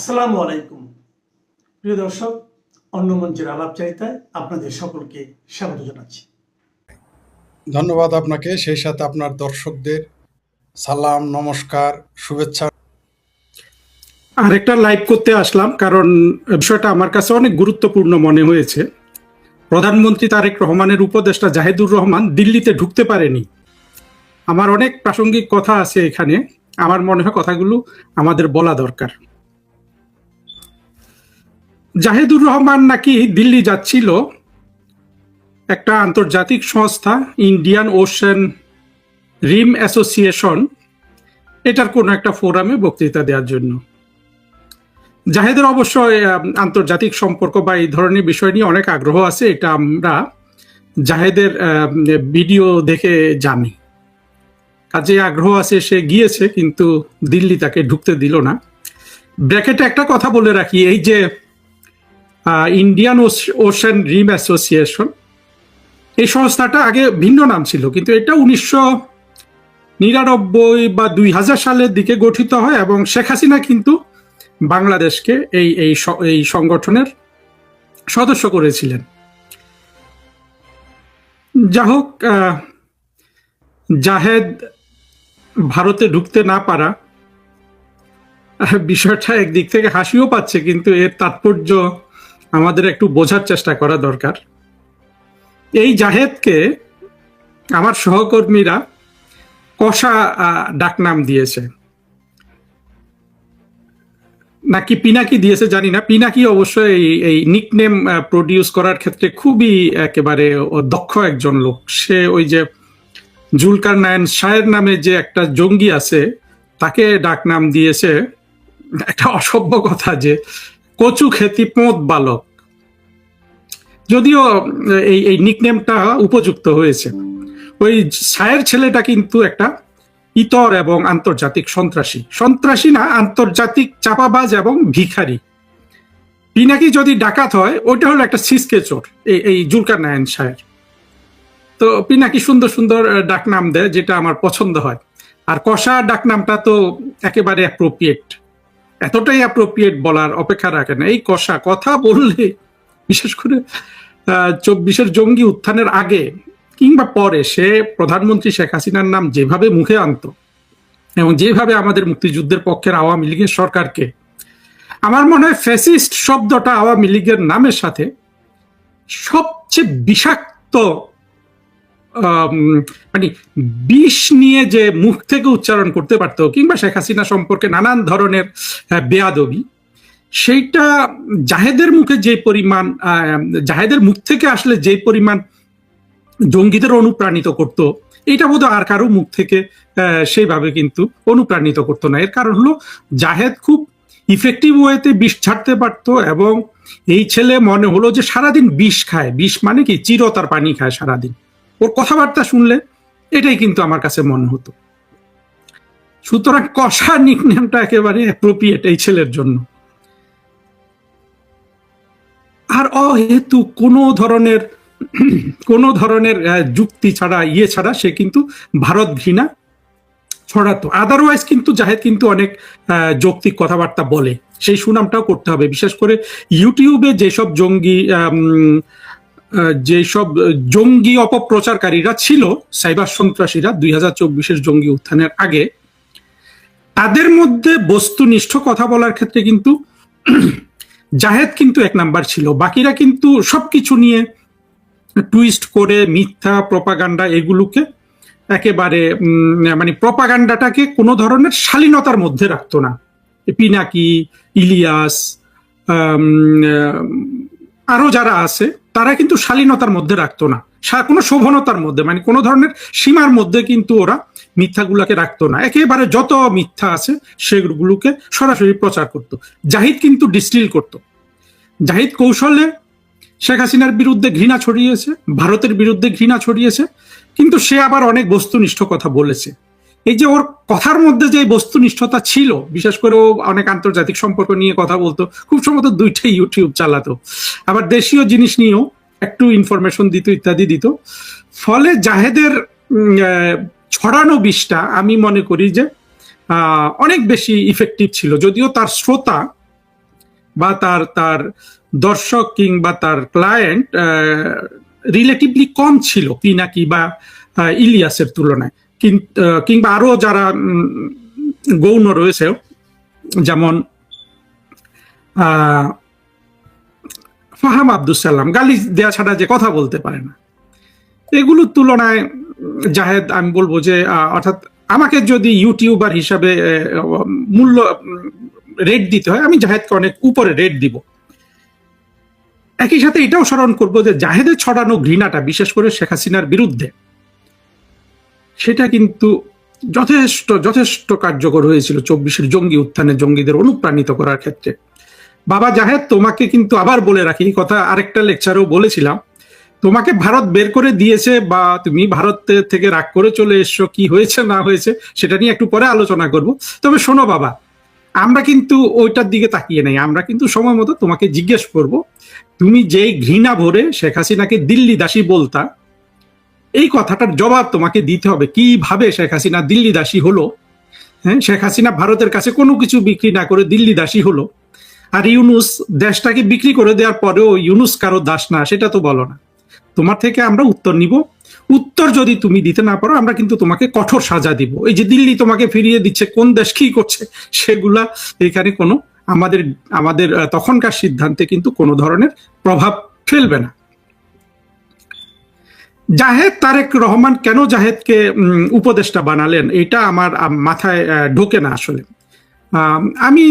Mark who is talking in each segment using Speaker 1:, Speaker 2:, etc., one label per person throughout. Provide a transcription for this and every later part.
Speaker 1: আসসালামু আলাইকুম প্রিয় দর্শক, অন্য মঞ্চের আলাপচারিতায় আপনাদের সকলকে স্বাগত জানাচ্ছি।
Speaker 2: ধন্যবাদ আপনাকে, সেই সাথে আপনার দর্শকদের সালাম, নমস্কার, শুভেচ্ছা।
Speaker 3: আরেকটা লাইভ করতে আসলাম কারণ বিষয়টা আমার কাছে অনেক গুরুত্বপূর্ণ মনে হয়েছে। প্রধানমন্ত্রী তারেক রহমানের উপদেষ্টা জাহিদুর রহমান দিল্লিতে ঢুকতে পারেনি। আমার অনেক প্রাসঙ্গিক কথা আছে এখানে, আমার মনে হয় কথাগুলো আমাদের বলা দরকার। জাহিদুর রহমান নাকি দিল্লি যাচ্ছিল একটা আন্তর্জাতিক সংস্থা ইন্ডিয়ান ওশেন রিম অ্যাসোসিয়েশন, এটার কোনো একটা ফোরামে বক্তৃতা দেওয়ার জন্য। জাহেদের অবশ্যই আন্তর্জাতিক সম্পর্ক বা এই ধরনের বিষয় নিয়ে অনেক আগ্রহ আছে, এটা আমরা জাহেদের ভিডিও দেখে জানি। কাজে আগ্রহ আছে, সে গিয়েছে, কিন্তু দিল্লি তাকে ঢুকতে দিল না। ব্র্যাকেটে একটা কথা বলে রাখি, এই যে ইন্ডিয়ান ওশেন রিম অ্যাসোসিয়েশন, এই সংস্থাটা আগে ভিন্ন নাম ছিল, কিন্তু এটা 1999 বা 2000 সালের দিকে গঠিত হয় এবং শেখ হাসিনা কিন্তু বাংলাদেশকে এই সংগঠনের সদস্য করেছিলেন। যা হোক, জাহেদ ভারতে ঢুকতে না পারা বিষয়টা একদিক থেকে হাসিও পাচ্ছে, কিন্তু এর তাৎপর্য আমাদের একটু বোঝার চেষ্টা করা দরকার। এই জাহেদকে আমার সহকর্মীরা কষা ডাকনাম দিয়েছে, নাকি পিনাকি দিয়েছে জানি না। পিনাকি অবশ্যই এই নিকনেম প্রডিউস করার ক্ষেত্রে খুবই একেবারে দক্ষ একজন লোক। সে ওই যে জুলকার নায়ন শাহের নামে যে একটা জঙ্গি আছে, তাকে ডাকনাম দিয়েছে একটা অসভ্য কথা, যে কচু খেতি পোঁত বালক। যদিও এই নিকনেমটা উপযুক্ত হয়েছে। ওই শাহের ছেলেটা কিন্তু একটা ইতর এবং আন্তর্জাতিক সন্ত্রাসী না, আন্তর্জাতিক চাপাবাজ এবং ভিখারি। পিনাকি যদি ডাকাত হয়, ওইটা হলো একটা ছিচকে চোর, এই জুলকার নায়ন শাহের। তো পিনাকি সুন্দর সুন্দর ডাকনাম দেয়, যেটা আমার পছন্দ হয়। আর কষা ডাকনামটা তো একেবারে অ্যাপ্রোপ্রিয়েট, এতটাই অ্যাপ্রোপ্রিয়েট বলার অপেক্ষা রাখে না। এই কষা কথা বললে, বিশেষ করে 24-এর জঙ্গি উত্থানের আগে কিংবা পরে, সে প্রধানমন্ত্রী শেখ হাসিনার নাম যেভাবে মুখে আনত এবং যেভাবে আমাদের মুক্তিযুদ্ধের পক্ষের আওয়ামী লীগের সরকারকে, আমার মনে হয় ফ্যাসিস্ট শব্দটা আওয়ামী লীগের নামের সাথে সবচেয়ে বিষাক্ত, মানে বিষ নিয়ে যে মুখ থেকে উচ্চারণ করতে পারতো, কিংবা শেখ হাসিনা সম্পর্কে নানান ধরনের বেয়াদবি, সেইটা জাহেদের মুখে যে পরিমাণ, জাহেদের মুখ থেকে আসলে যে পরিমাণ জঙ্গিদের অনুপ্রাণিত করত, এটা বোধহয় আর কারো মুখ থেকে সেইভাবে কিন্তু অনুপ্রাণিত করতো না। এর কারণ হলো জাহেদ খুব ইফেক্টিভ ওয়েতে বিষ ছাড়তে পারতো, এবং এই ছেলে মনে হলো যে সারাদিন বিষ খায়। বিষ মানে কি, চিরতার পানি খায় সারাদিন। ওর কথাবার্তা শুনলে এটাই কিন্তু আমার কাছে মনে হতো। সুতরাং কষা নিকনেমটা একেবারে অ্যাপ্রোপ্রিয়েট এই ছেলের জন্য। আর অহেতু কোনো ধরনের যুক্তি ছাড়া, ছাড়া সে কিন্তু ভারত ঘৃণা ছড়াতো। আদারওয়াইজ কিন্তু জাহেদ কিন্তু অনেক যৌক্তিক কথাবার্তা বলে, সেই সুনামটাও করতে হবে। বিশেষ করে ইউটিউবে যেসব জঙ্গি অপপ্রচারকারীরা ছিল, সাইবার সন্ত্রাসীরা 2024-এর জঙ্গি উত্থানের আগে, তাদের মধ্যে বস্তুনিষ্ঠ কথা বলার ক্ষেত্রে কিন্তু জাহেদ কিন্তু এক নাম্বার ছিল। বাকিরা কিন্তু সবকিছু নিয়ে টুইস্ট করে মিথ্যা প্রপাগান্ডা, এগুলোকে একেবারে মানে প্রপাগান্ডাটাকে কোনো ধরনের শালীনতার মধ্যে রাখতো না। পিনাকি, ইলিয়াস, আরো যারা আছে, তারা কিন্তু শালীনতার মধ্যে রাখতো না, কোনো শোভনতার মধ্যে, মানে কোনো ধরনের সীমার মধ্যে কিন্তু ওরা মিথ্যাগুলোকে রাখতো না। একেবারে যত মিথ্যা আছে সেগুলোকে সরাসরি প্রচার করতো। জাহিদ কিন্তু ডিস্টিল করতো। জাহিদ কৌশলে শেখ হাসিনার বিরুদ্ধে ঘৃণা ছড়িয়েছে, ভারতের বিরুদ্ধে ঘৃণা ছড়িয়েছে, কিন্তু সে আবার অনেক বস্তুনিষ্ঠ কথা বলেছে। এই যে ওর কথার মধ্যে যে বস্তুনিষ্ঠতা ছিল, বিশেষ করে ও অনেক আন্তর্জাতিক সম্পর্ক নিয়ে কথা বলতো, খুব সম্ভবত 2টাই ইউটিউব চালাতো, আবার দেশীয় জিনিস নিয়েও একটু ইনফরমেশন দিত, ইত্যাদি দিত। ফলে জাহেদের ছড়ানো বিষটা আমি মনে করি যে অনেক বেশি ইফেক্টিভ ছিল। যদিও তার শ্রোতা বা তার তার দর্শক কিংবা তার ক্লায়েন্ট রিলেটিভলি কম ছিল পিনাকি বা ইলিয়াসের তুলনায়, কিংবা আরো যারা গৌণ রয়েছে, যেমন ফাহাম আব্দুল সালাম গালি দেয়া ছাড়া যে কথা বলতে পারে না, এগুলোর তুলনায় জাহেদ আমি বলবো যে অর্থাৎ আমাকে যদি ইউটিউবার হিসাবে মূল্য রেট দিতে হয়, আমি জাহেদকে অনেক উপরে রেট দিব। একই সাথে এটাও স্মরণ করবো যে জাহেদের ছড়ানো ঘৃণাটা, বিশেষ করে শেখ হাসিনার বিরুদ্ধে, সেটা কিন্তু যথেষ্ট যথেষ্ট কার্যকর হয়েছিল 24-এর জঙ্গি উত্থানে জঙ্গিদের অনুপ্রাণিত করার ক্ষেত্রে। বাবা জাহেদ, তোমাকে কিন্তু আবার বলে রাখি, এই কথা আরেকটা লেকচারেও বলেছিলাম, তোমাকে ভারত বের করে দিয়েছে বা তুমি ভারত থেকে রাগ করে চলে এসছো, কি হয়েছে না হয়েছে সেটা নিয়ে একটু পরে আলোচনা করব। তবে শোনো বাবা, আমরা কিন্তু ওইটার দিকে তাকিয়ে নেই, আমরা কিন্তু সময় মতো তোমাকে জিজ্ঞেস করব, তুমি যেই ঘৃণা ভরে শেখ হাসিনাকে দিল্লি দাসী বলতা, এই কথাটার জবাব তোমাকে দিতে হবে। কিভাবে শেখ হাসিনা দিল্লি দাসী হলো? হ্যাঁ, শেখ হাসিনা ভারতের কাছে কোনো কিছু বিক্রি না করে দিল্লি দাসী হলো, আর ইউনুস দেশটাকে বিক্রি করে দেওয়ার পরেও ইউনুস কারো দাস না, সেটা তো বলো না। তোমার থেকে আমরা উত্তর নিব, উত্তর যদি তুমি দিতে না পারো আমরা কিন্তু তোমাকে কঠোর সাজা দিব। এই যে দিল্লি তোমাকে ফিরিয়ে দিচ্ছে, কোন দেশ কি করছে, সেগুলা এখানে কোনো আমাদের আমাদের তখনকার সিদ্ধান্তে কিন্তু কোনো ধরনের প্রভাব ফেলবে না। জাহেদ তারেক রহমান কেন জাহেদকে উপদেষ্টা বানালেন, এটা আমার মাথায় ঢোকে না আসলে। আমি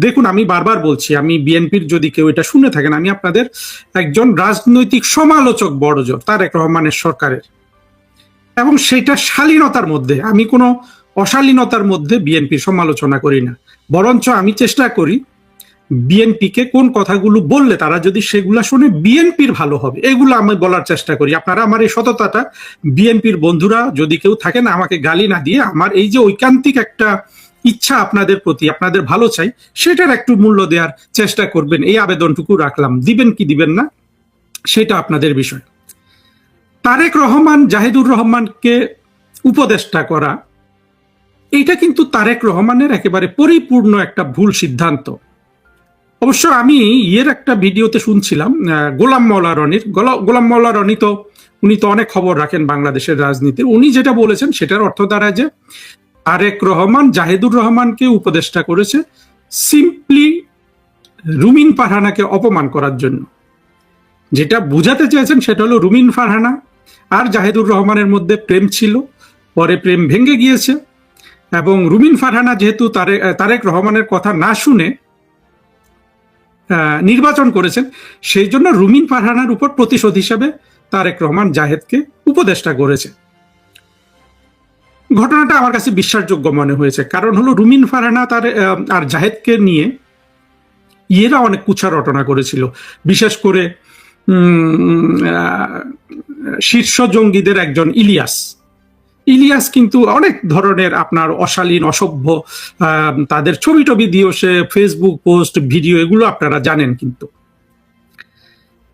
Speaker 3: দেখুন, আমি বারবার বলছি, আমি বিএনপির যদি কেউ এটা শুনে থাকেন, আমি আপনাদের একজন রাজনৈতিক সমালোচক বড়জোর তারেক রহমানের সরকারের, এবং সেটা শালীনতার মধ্যে, আমি কোনো অশালীনতার মধ্যে বিএনপির সমালোচনা করি না, বরঞ্চ আমি চেষ্টা করি বিএনপিকে কোন কথাগুলো বললে তারা যদি সেগুলা শুনে বিএনপির ভালো হবে, এগুলো আমি বলার চেষ্টা করি। আপনারা আমার এই সততাটা, বিএনপির বন্ধুরা যদি কেউ থাকেন, আমাকে গালি না দিয়ে আমার এই যে ঐকান্তিক একটা ইচ্ছা আপনাদের প্রতি, আপনাদের ভালো চাই, সেটার একটু মূল্য দেওয়ার চেষ্টা করবেন, এই আবেদনটুকু রাখলাম। দিবেন কি দিবেন না সেটা আপনাদের বিষয়। তারেক রহমান জাহিদুর রহমানকে উপদেষ্টা করা, এইটা কিন্তু তারেক রহমানের একেবারে পরিপূর্ণ একটা ভুল সিদ্ধান্ত। অবশ্য আমি একটা ভিডিওতে শুনছিলাম গোলাম মাওলা রনির, গোলাম মাওলা রনি তো উনি তো অনেক খবর রাখেন বাংলাদেশের রাজনীতির, উনি যেটা বলেছেন সেটার অর্থ দাঁড়ায় যে তারেক রহমান জাহিদুর রহমানকে উপদেষ্টা করেছে সিম্পলি রুমিন ফারহানাকে অপমান করার জন্য। যেটা বুঝাতে চেয়েছেন সেটা হলো রুমিন ফারহানা আর জাহিদুর রহমানের মধ্যে প্রেম ছিল, পরে প্রেম ভেঙে গিয়েছে, এবং রুমিন ফারহানা যেহেতু তারেক রহমানের কথা না শুনে নির্বাচন করেছেন, সেই জন্য রুমিন ফারহানার উপর প্রতিশোধ হিসাবে তারেক রহমান জাহেদকে উপদেষ্টা করেছে। ঘটনাটা আমার কাছে বিশ্বাসযোগ্য মনে হয়েছে, কারণ হলো রুমিন ফারহানা আর জাহেদকে নিয়ে এরা অনেক কুৎসা রটনা করেছিল, বিশেষ করে শীর্ষ জঙ্গিদের একজন ইলিয়াস কিন্তু অনেক ধরনের আপনার অশালীন অসভ্য তাদের ছবি টবি দিয়েও সে ফেসবুক পোস্ট ভিডিও এগুলো আপনারা জানেন। কিন্তু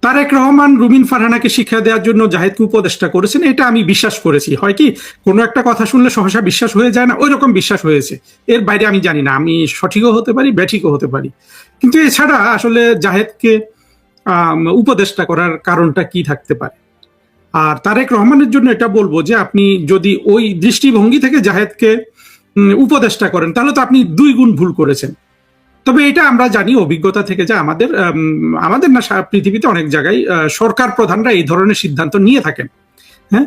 Speaker 3: তারেক রহমান রুমিন ফারহানাকে শিক্ষা দেওয়ার জন্য জাহেদকে উপদেষ্টা করেছেন, এটা আমি বিশ্বাস করেছি। হয় কি, কোনো একটা কথা শুনলে সহসা বিশ্বাস হয়ে যায় না, ওই রকম বিশ্বাস হয়েছে। এর বাইরে আমি জানি না, আমি সঠিকও হতে পারি ব্যাঠিকও হতে পারি, কিন্তু এছাড়া আসলে জাহেদকে উপদেষ্টা করার কারণটা কি থাকতে পারে। আর তারেক রহমানের জন্য এটা বলবো যে আপনি যদি ওই দৃষ্টিভঙ্গি থেকে জাহেদকে উপদেষ্টা করেন তাহলে তো আপনি 2 গুণ ভুল করেছেন। তবে এটা আমরা জানি অভিজ্ঞতা থেকে যে আমাদের না পৃথিবীতে অনেক জায়গায় সরকার প্রধানরা এই ধরনের সিদ্ধান্ত নিয়ে থাকেন। হ্যাঁ,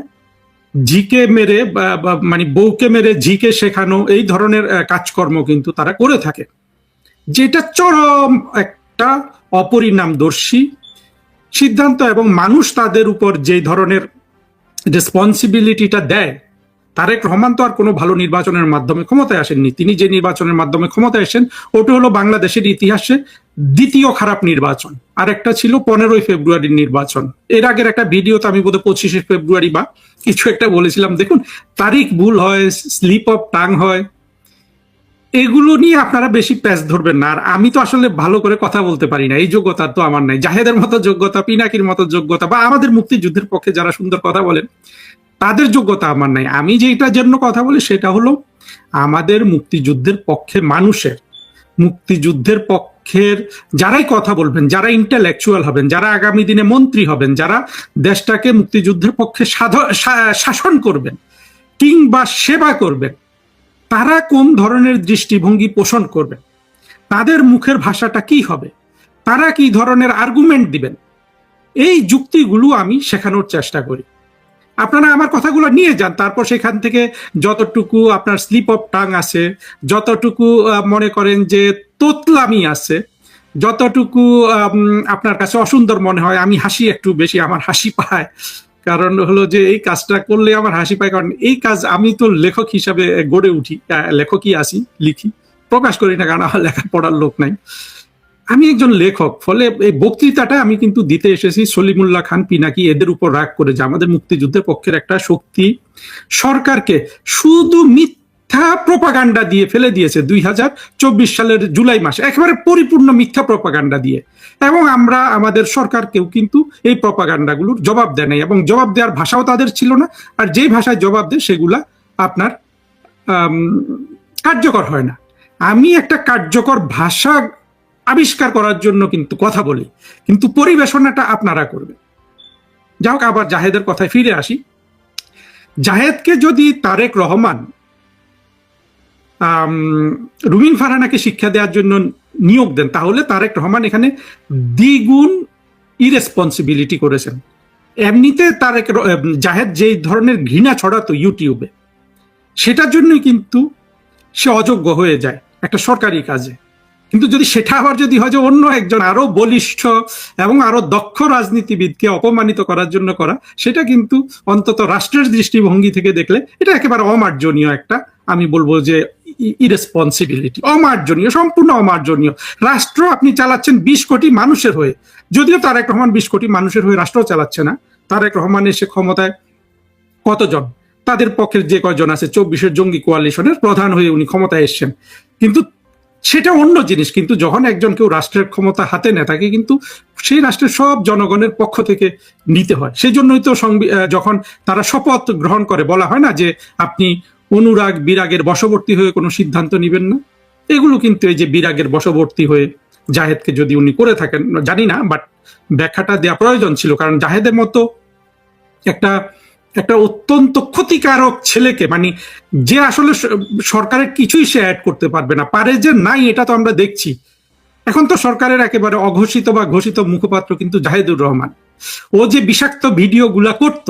Speaker 3: ঝিকে মেরে মানে বউকে মেরে ঝিকে শেখানো, এই ধরনের কাজকর্ম কিন্তু তারা করে থাকে, যেটা চরম একটা অপরিণামদর্শী সিদ্ধান্ত। এবং মানুষ তাদের উপর যে ধরনের রেসপন্সিবিলিটিটা দেয়, তারেক রহমান তো আর কোনো ভালো নির্বাচনের মাধ্যমে ক্ষমতায় আসেননি, তিনি যে নির্বাচনের মাধ্যমে ক্ষমতায় আসেন ওটা হলো বাংলাদেশের ইতিহাসে দ্বিতীয় খারাপ নির্বাচন। আর একটা ছিল 15ই ফেব্রুয়ারির নির্বাচন। এর আগের একটা ভিডিওতে আমি বোধহয় 25শে ফেব্রুয়ারি বা কিছু একটা বলেছিলাম। দেখুন, তারিখ ভুল হয়, স্লিপ অফ টাং হয়, এগুলো নিয়ে আপনারা বেশি প্যাচ ধরবেন না। আর আমি তো আসলে ভালো করে কথা বলতে পারি না, এই যোগ্যতা তো আমার নাই। জাহেদের মতো যোগ্যতা, পিনাকির মতো যোগ্যতা, বা আমাদের মুক্তিযুদ্ধের পক্ষে যারা সুন্দর কথা বলেন তাদের যোগ্যতা আমার নাই। আমি যেটার জন্য কথা বলি সেটা হলো আমাদের মুক্তিযুদ্ধের পক্ষে মানুষের, মুক্তিযুদ্ধের পক্ষে পক্ষের যারাই কথা বলবেন, যারা ইন্টেলেকচুয়াল হবেন, যারা আগামী দিনে মন্ত্রী হবেন, যারা দেশটাকে মুক্তিযুদ্ধের পক্ষে শাসন করবেন কিংবা সেবা করবেন, তারা কোন ধরনের দৃষ্টিভঙ্গি পোষণ করবেন, তাদের মুখের ভাষাটা কি হবে, তারা কি ধরনের আর্গুমেন্ট দিবেন, এই যুক্তিগুলো আমি শেখানোর চেষ্টা করি। আপনারা আমার কথাগুলো নিয়ে যান, তারপর সেখান থেকে যতটুকু আপনার স্লিপ অফ টাং আছে, যতটুকু মনে করেন যে তোতলামি আছে, যতটুকু আপনার কাছে অসুন্দর মনে হয়, আমি হাসি একটু বেশি, আমার হাসি পায়, কারণ হলো যে এই কাজটা করলে আমার হাসি পায়, কারণ এই কাজ আমি তো লেখক হিসাবে গড়ে উঠি, লেখকই আসি, লিখি, প্রকাশ করি না, কারণ আমার লেখাপড়ার লোক নাই, আমি একজন লেখক। ফলে এই বক্তৃতাটা আমি কিন্তু দিতে এসেছি সলিমুল্লাহ খান পিনাকি এদের উপর রাগ করে, যে আমাদের মুক্তিযুদ্ধের পক্ষের একটা শক্তি সরকারকে শুধু মিথ্যা প্রপাগান্ডা দিয়ে ফেলে দিয়েছে 2024 সালের জুলাই মাসে, একেবারে পরিপূর্ণ মিথ্যা প্রপাগান্ডা দিয়ে, এবং আমরা আমাদের সরকারকেও কিন্তু এই প্রপাগান্ডাগুলোর জবাব দেয় নাই, এবং জবাব দেওয়ার ভাষাও তাদের ছিল না, আর যেই ভাষায় জবাব দেয় সেগুলা আপনার কার্যকর হয় না। আমি একটা কার্যকর ভাষা আবিষ্কার করার জন্য কিন্তু কথা বলি, কিন্তু পরিবেশনাটা আপনারা করবেন। যাই হোক, আবার জাহেদের কথায় ফিরে আসি। জাহেদকে যদি তারেক রহমান রুমিন ফারহানাকে শিক্ষা দেওয়ার জন্য নিয়োগ দেন, তাহলে তারেক রহমান এখানে দ্বিগুণ ইরেসপন্সিবিলিটি করেছেন। এমনিতে জাহেদ যে ধরনের ঘৃণা ছড়াতো ইউটিউবে, সেটার জন্যই কিন্তু সে অযোগ্য হয়ে যায় একটা সরকারি কাজে। কিন্তু যদি সেটা আবার যদি হয় যে অন্য একজন আরো বলিষ্ঠ এবং আরো দক্ষ রাজনীতিবিদকে অপমানিত করার জন্য করা, সেটা কিন্তু অন্তত রাষ্ট্রের দৃষ্টিভঙ্গি থেকে দেখলে এটা একেবারে অমার্জনীয় একটা, আমি বলবো যে ইরেসপন্সিবিলিটি, অমার্জনীয়, সম্পূর্ণ অমার্জনীয়। রাষ্ট্র আপনি চালাচ্ছেন 20 কোটি মানুষের হয়ে, যদিও তারেক রহমান 20 কোটি মানুষের হয়ে রাষ্ট্র চালাচ্ছে না। তারেক রহমান এসে ক্ষমতায় কতজন, তাদের পক্ষের যে কয়জন আছে 24-এর জঙ্গি কোয়ালিশনের প্রধান হয়ে উনি ক্ষমতায় এসছেন, কিন্তু সেটা অন্য জিনিস। কিন্তু যখন একজন কেউ রাষ্ট্রের ক্ষমতা হাতে নেয়, তাকে কিন্তু সেই রাষ্ট্রের সব জনগণের পক্ষ থেকে নিতে হয়। সেই জন্যই তো যখন তারা শপথ গ্রহণ করে বলা হয় না যে আপনি অনুরাগ বিরাগের বশবর্তী হয়ে কোনো সিদ্ধান্ত নিবেন না। এগুলো কিন্তু এই যে বিরাগের বশবর্তী হয়ে জাহেদকে যদি উনি করে থাকেন, জানি না, বাট ব্যাখ্যাটা দেওয়া প্রয়োজন ছিল, কারণ জাহেদের মতো একটা অত্যন্ত ক্ষতিকারক ছেলেকে, মানে যে আসলে সরকারের কিছুই সে অ্যাড করতে পারবে না, পারে যে নাই, এটা তো আমরা দেখছি। এখন তো সরকারের একেবারে অঘোষিত বা ঘোষিত মুখপাত্র কিন্তু জাহিদুর রহমান। ও যে বিষাক্ত ভিডিওগুলা করত,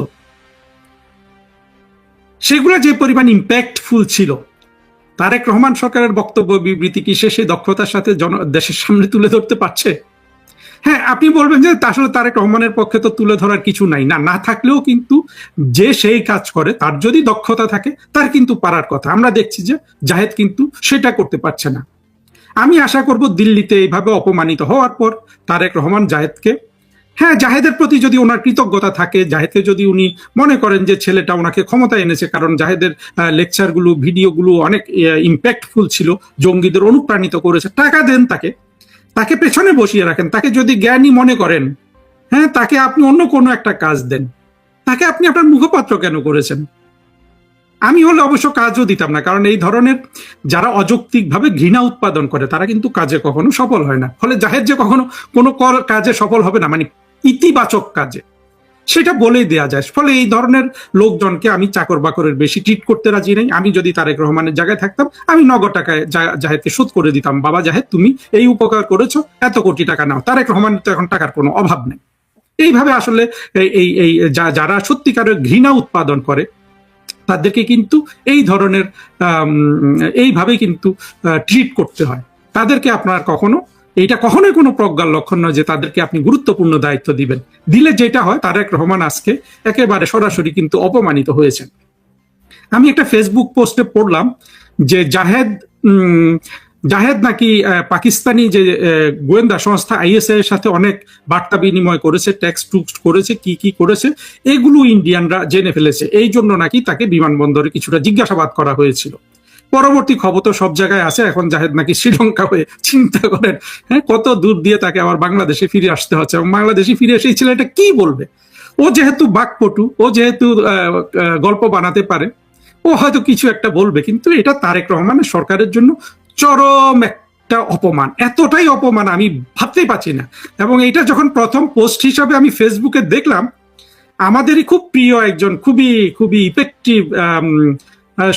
Speaker 3: সেগুলো যে পরিমাণ ইম্প্যাক্টফুল ছিল, তারেক রহমান সরকারের বক্তব্য বিবৃতি কি সে সেই দক্ষতার সাথে দেশের সামনে তুলে ধরতে পারছে? হ্যাঁ, আপনি বলবেন যে আসলে তারেক রহমানের পক্ষে তো তুলে ধরার কিছু নাই, না থাকলেও কিন্তু যে সেই কাজ করে তার যদি দক্ষতা থাকে তার কিন্তু পারার কথা। আমরা দেখছি যে জাহেদ কিন্তু সেটা করতে পারছে না। আমি আশা করব দিল্লিতে এইভাবে অপমানিত হওয়ার পর তারেক রহমান জাহেদকে, হ্যাঁ, জাহেদের প্রতি যদি ওনার কৃতজ্ঞতা থাকে, জাহেদকে যদি উনি মনে করেন যে ছেলেটা ওনাকে ক্ষমতায় এনেছে, কারণ জাহেদের লেকচারগুলো, ভিডিওগুলো অনেক ইম্প্যাক্টফুল ছিল, জঙ্গিদের অনুপ্রাণিত করেছে, টাকা দেন তাকে পেছনে বসিয়ে রাখেন। তাকে যদি জ্ঞানী মনে করেন, হ্যাঁ, তাকে আপনি অন্য কোনো একটা কাজ দেন। তাকে আপনি আপনার মুখপাত্র কেন করেছেন? আমি হলে অবশ্য কাজও দিতাম না, কারণ এই ধরনের যারা অযৌক্তিকভাবে ঘৃণা উৎপাদন করে তারা কিন্তু কাজে কখনো সফল হয় না। ফলে জাহেদ যে কখনো কোনো কাজে সফল হবে না, মানে ইতিবাচক কাজে, সেটা বলেই দেয়া যায়। ফলে এই ধরনের লোকজনকে আমি চাকর বাকরের বেশি ট্রিট করতে রাজি নেই। আমি যদি তারেক রহমানের জায়গায় থাকতাম, আমি নগদ টাকায় জাহেদকে শোধ করে দিতাম, বাবা জাহেদ তুমি এই উপকার করেছো, এত কোটি টাকা নাও। তারেক রহমানের তো এখন টাকার কোনো অভাব নেই। এইভাবে আসলে যারা সত্যিকারের ঘৃণা উৎপাদন করে তাদেরকে কিন্তু এই ধরনের এইভাবে কিন্তু ট্রিট করতে হয়। তাদেরকে আপনার এইটা কখনোই কোনো প্রজ্ঞার লক্ষণ নয় যে তাদেরকে আপনি গুরুত্বপূর্ণ দায়িত্ব দিলে যেটা হয়, তারেক রহমান আজকে একেবারে সরাসরি কিন্তু অপমানিত হয়েছেন। আমি একটা ফেসবুক পোস্টে পড়লাম যে জাহেদ নাকি পাকিস্তানি যে গোয়েন্দা সংস্থা আইএসআই এর সাথে অনেক বার্তা বিনিময় করেছে, টেক্সট করেছে, কি করেছে, এগুলো ইন্ডিয়ানরা জেনে ফেলেছে। এই জন্য নাকি তাকে বিমানবন্দরে কিছুটা জিজ্ঞাসাবাদ করা হয়েছিল। পরবর্তী খবর তো সব জায়গায় আছে, এখন জাহেদ নাকি শ্রীলঙ্কা হয়ে, চিন্তা করেন, হ্যাঁ, কত দূর দিয়ে তাকে আবার বাংলাদেশে ফিরে আসতে হচ্ছে, এবং বাংলাদেশে ফিরে এসে ছেলেটা কি বলবে? ও যেহেতু বাকপটু, ও যেহেতু গল্প বানাতে পারে, ও হয়তো কিছু একটা বলবে, কিন্তু এটা তারেক রহমানের সরকারের জন্য চরম একটা অপমান, এতটাই অপমান আমি ভাবতেই পারছি না। এবং এটা যখন প্রথম পোস্ট হিসাবে আমি ফেসবুকে দেখলাম, আমাদেরই খুব প্রিয় একজন খুবই খুবই ইফেক্টিভ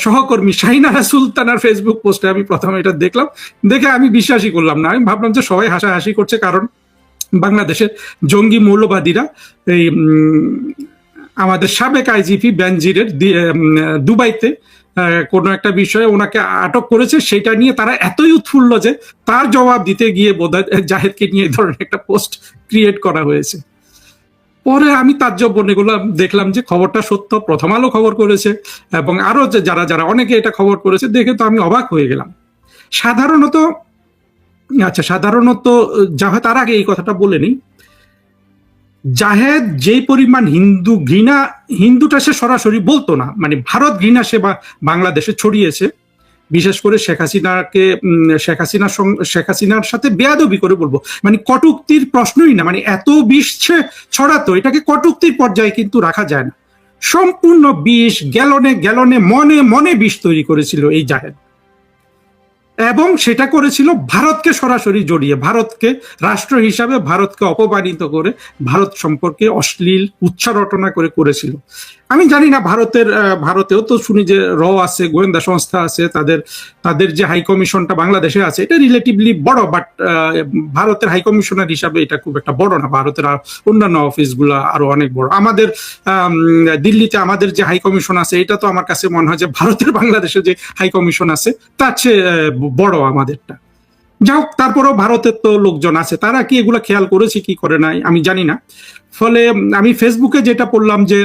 Speaker 3: সহকর্মী শাহিনারা সুলতানার ফেসবুক পোস্টে আমি প্রথম এটা দেখলাম, দেখে আমি বিশ্বাসই করলাম না। আমি ভাবলাম যে সবাই হাসাহাসি করছে, কারণ বাংলাদেশের জঙ্গি মৌলবাদীরা এই আমাদের সাবেক আইজিপি বেনজিরের দুবাইতে কোনো একটা বিষয়ে ওনাকে আটক করেছে, সেটা নিয়ে তারা এতই উৎফুল্ল যে তার জবাব দিতে গিয়ে বোধহয় জাহেদকে নিয়ে এই ধরনের একটা পোস্ট ক্রিয়েট করা হয়েছে। পরে আমি তাজ্জব বনে গেলাম, দেখলাম যে খবরটা সত্য, প্রথম আলো খবর করেছে এবং আরো যারা যারা অনেকে এটা খবর করেছে, দেখে তো আমি অবাক হয়ে গেলাম। সাধারণত তার আগে এই কথাটা বলে নিই, জাহেদ যেই পরিমাণ হিন্দুটা সে সরাসরি বলতো না, মানে ভারত ঘৃণা সে বাংলাদেশে ছড়িয়েছে, বিশেষ করে শেখ হাসিনার সাথে বেয়াদবি করে বলবো, মানে কটূক্তির প্রশ্নই না, মানে এত বিষ ছড়াতো, এটাকে কটূক্তির পর্যায়ে কিন্তু রাখা যায় না। সম্পূর্ণ বিষ, গ্যালনে গ্যালনে মনে মনে বিষ তৈরি করেছিল এই জাহেদ, এবং সেটা করেছিল ভারতকে সরাসরি জড়িয়ে, ভারতকে রাষ্ট্র হিসাবে ভারতকে অপমানিত করে, ভারত সম্পর্কে অশ্লীল উচ্চারটনা করেছিল। আমি জানি না ভারতেও তো শুনি যে আছে, গোয়েন্দা সংস্থা আছে, তাদের যে হাই কমিশনটা বাংলাদেশে আছে এটা রিলেটিভলি বড়, বাট ভারতের হাই কমিশনার হিসাবে এটা খুব একটা বড় না। ভারতের অন্যান্য অফিসগুলো আরো অনেক বড়। আমাদের দিল্লিতে আমাদের যে হাই কমিশন আছে, এটা তো আমার কাছে মনে হয় যে ভারতের বাংলাদেশে যে হাই কমিশন আছে তার চেয়ে বড় আমাদেরটা। যাই হোক, তারপরেও ভারতের তো লোকজন আছে, তারা কি এগুলো খেয়াল করেছে কি করে নাই আমি জানি না। ফলে আমি ফেসবুকে যেটা পড়লাম যে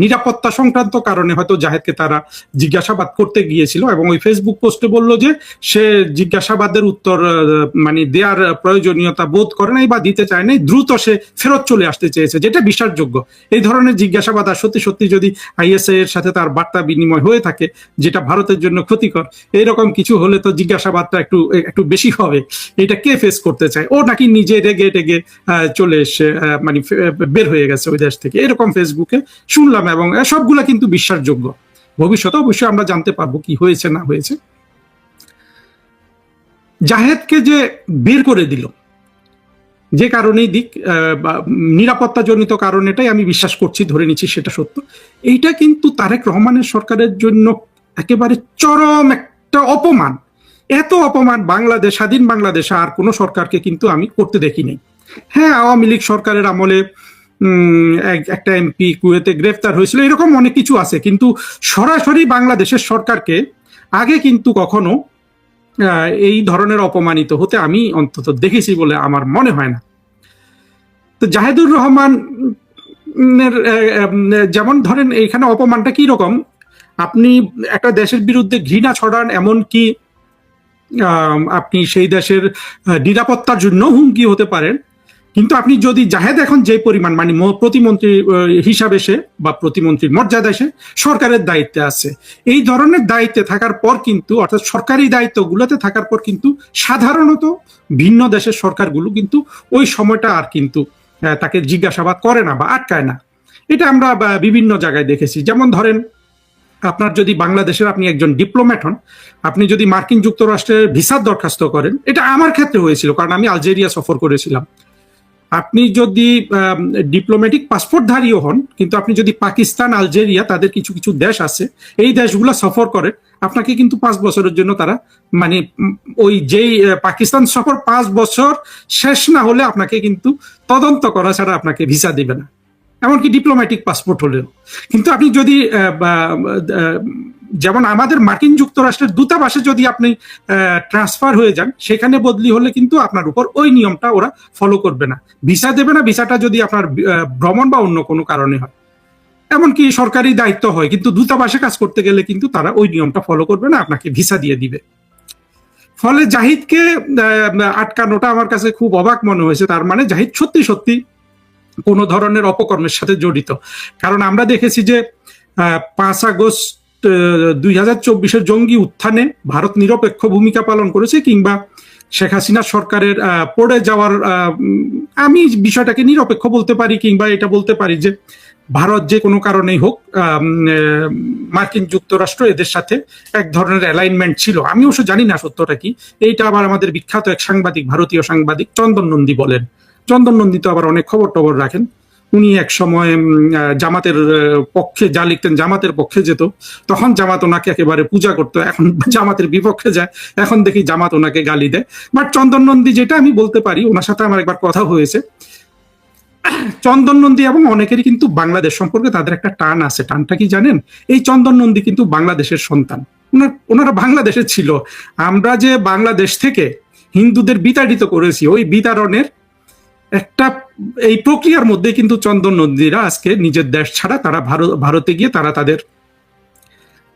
Speaker 3: নিরাপত্তা সংক্রান্ত কারণে হয়তো জাহেদকে তারা জিজ্ঞাসাবাদ করতে গিয়েছিল, এবং ওই ফেসবুক পোস্টে বললো যে সে জিজ্ঞাসাবাদের উত্তর মানে দেওয়ার প্রয়োজনীয়তা বোধ করে নাই বা দিতে চায় নাই, দ্রুত সে ফেরত চলে আসতে চেয়েছে, যেটা বিশ্বাসযোগ্য। এই ধরনের জিজ্ঞাসাবাদ আর সত্যি সত্যি যদি আইএসআই এর সাথে তার বার্তা বিনিময় হয়ে থাকে, যেটা ভারতের জন্য ক্ষতিকর, এইরকম কিছু হলে তো জিজ্ঞাসাবাদটা একটু বেশি হবে। এটা কে ফেস করতে চায়? ও নাকি নিজে রেগে টেগে চলে এসে মানে বের হয়ে গেছে ওই দেশ থেকে, এরকম ফেসবুকে শুনলাম, এবং সবগুলা কিন্তু বিশ্বাসযোগ্য। ভবিষ্যতে অবশ্যই আমরা জানতে পারবো কি হয়েছে না হয়েছে। জাহেদকে যে বের করে দিল, যে কারণেই দিক, নিরাপত্তা জনিত কারণ, এটাই আমি বিশ্বাস করছি, ধরে নিচ্ছি সেটা সত্য। এইটা কিন্তু তারেক রহমানের সরকারের জন্য একেবারে চরম একটা অপমান। এত অপমান স্বাধীন বাংলাদেশে আর কোনো সরকারকে কিন্তু আমি করতে দেখি নাই। হ্যাঁ, আওয়ামী লীগ সরকারের আমলে একটা এমপি কুয়েতে গ্রেফতার হয়েছিল, এরকম অনেক কিছু আছে, কিন্তু সরাসরি বাংলাদেশের সরকারকে আগে কিন্তু কখনো এই ধরনের অপমানিত হতে আমি অন্তত দেখেছি বলে আমার মনে হয় না। তো জাহেদুর রহমান যেমন ধরেন, এখানে অপমানটা কি রকম, আপনি একটা দেশের বিরুদ্ধে ঘৃণা ছড়ান, এমনকি আপনি সেই দেশের নিরাপত্তার জন্য হুমকি হতে পারেন, কিন্তু আপনি যদি জাহেদ এখন যে পরিমাণ মানে প্রতিমন্ত্রী হিসাবে সে বা প্রতিমন্ত্রীর মর্যাদায় সে সরকারের দায়িত্বে আছে, এই ধরনের দায়িত্বে থাকার পর কিন্তু, অর্থাৎ সরকারি দায়িত্বগুলোতে থাকার পর কিন্তু সাধারণত ভিন্ন দেশের সরকারগুলো কিন্তু ওই সময়টা আর কিন্তু তাকে জিজ্ঞাসাবাদ করে না বা আটকায় না। এটা আমরা বিভিন্ন জায়গায় দেখেছি। যেমন ধরেন, আপনার যদি বাংলাদেশের আপনি একজন ডিপ্লোম্যাট হন, আপনি যদি মার্কিন যুক্তরাষ্ট্রের ভিসার দরখাস্ত করেন, এটা আমার ক্ষেত্রে হয়েছিল কারণ আমি আলজেরিয়া সফর করেছিলাম। আপনি যদি ডিপ্লোম্যাটিক পাসপোর্টধারীও হন, কিন্তু আপনি যদি পাকিস্তান, আলজেরিয়া, তাদের কিছু কিছু দেশ আছে, এই দেশগুলো সফর করে, আপনাকে কিন্তু 5 বছরের জন্য তারা মানে ওই যেই পাকিস্তান সফর 5 বছর শেষ না হলে আপনাকে কিন্তু তদন্ত করা ছাড়া আপনাকে ভিসা দিবে না, এমনকি ডিপ্লোম্যাটিক পাসপোর্ট হলেও। কিন্তু আপনি যদি যেমন আমাদের মার্কিন যুক্তরাষ্ট্রের দূতাবাসে যদি আপনি ট্রান্সফার হয়ে যান, সেখানে বদলি হলে কিন্তু আপনার উপর ওই নিয়মটা ওরা ফলো করবে না, ভিসা দেবে না। ভিসাটা যদি আপনার ভ্রমণ বা অন্য কোনো কারণে হয়, এমনকি সরকারি দায়িত্ব হয়, কিন্তু দূতাবাসে কাজ করতে গেলে কিন্তু তারা ওই নিয়মটা ফলো করবে না, আপনাকে ভিসা দিয়ে দিবে। ফলে জাহিদকে আটকানোটা আমার কাছে খুব অবাক মনে হয়েছে। তার মানে জাহিদ সত্যি সত্যি কোনো ধরনের অপকর্মের সাথে জড়িত। কারণ আমরা দেখেছি যে 5 আগস্ট 2024 জঙ্গি উত্থানে ভারত নিরপেক্ষ ভূমিকা পালন করেছে, কিংবা শেখ হাসিনা সরকারের পড়ে যাওয়ার, আমি বিষয়টাকে নিরপেক্ষ বলতে পারি, কিংবা এটা বলতে পারি যে ভারত যে কোনো কারণেই হোক মার্কিন যুক্তরাষ্ট্র এদের সাথে এক ধরনের অ্যালাইনমেন্ট ছিল। আমি অবশ্য জানি না সত্যটা কি, এইটা আবার আমাদের বিখ্যাত এক সাংবাদিক, ভারতীয় সাংবাদিক চন্দন নন্দী বলেন। চন্দন নন্দী তো আবার অনেক খবর টবর রাখেন। উনি এক সময় জামাতের পক্ষে যা লিখতেন, জামাতের পক্ষে যেত, তখন জামাত ওনাকে একেবারে পূজা করতো, এখন জামাতের বিপক্ষে যায়, এখন দেখি জামাত ওনাকে গালি দেয়। বাট চন্দন নন্দী, যেটা আমি বলতে পারি, ওনার সাথে আমার একবার কথা হয়েছে, চন্দন নন্দী এবং অনেকেরই কিন্তু বাংলাদেশ সম্পর্কে তাদের একটা টান আছে। টানটা কি জানেন? এই চন্দন নন্দী কিন্তু বাংলাদেশের সন্তান, ওনারা বাংলাদেশে ছিল। আমরা যে বাংলাদেশ থেকে হিন্দুদের বিতাড়িত করেছি, ওই বিতাড়নের একটা এই প্রক্রিয়ার মধ্যে কিন্তু চন্দন নন্দীরা আজকে নিজের দেশ ছাড়া তারা ভারতে গিয়ে তারা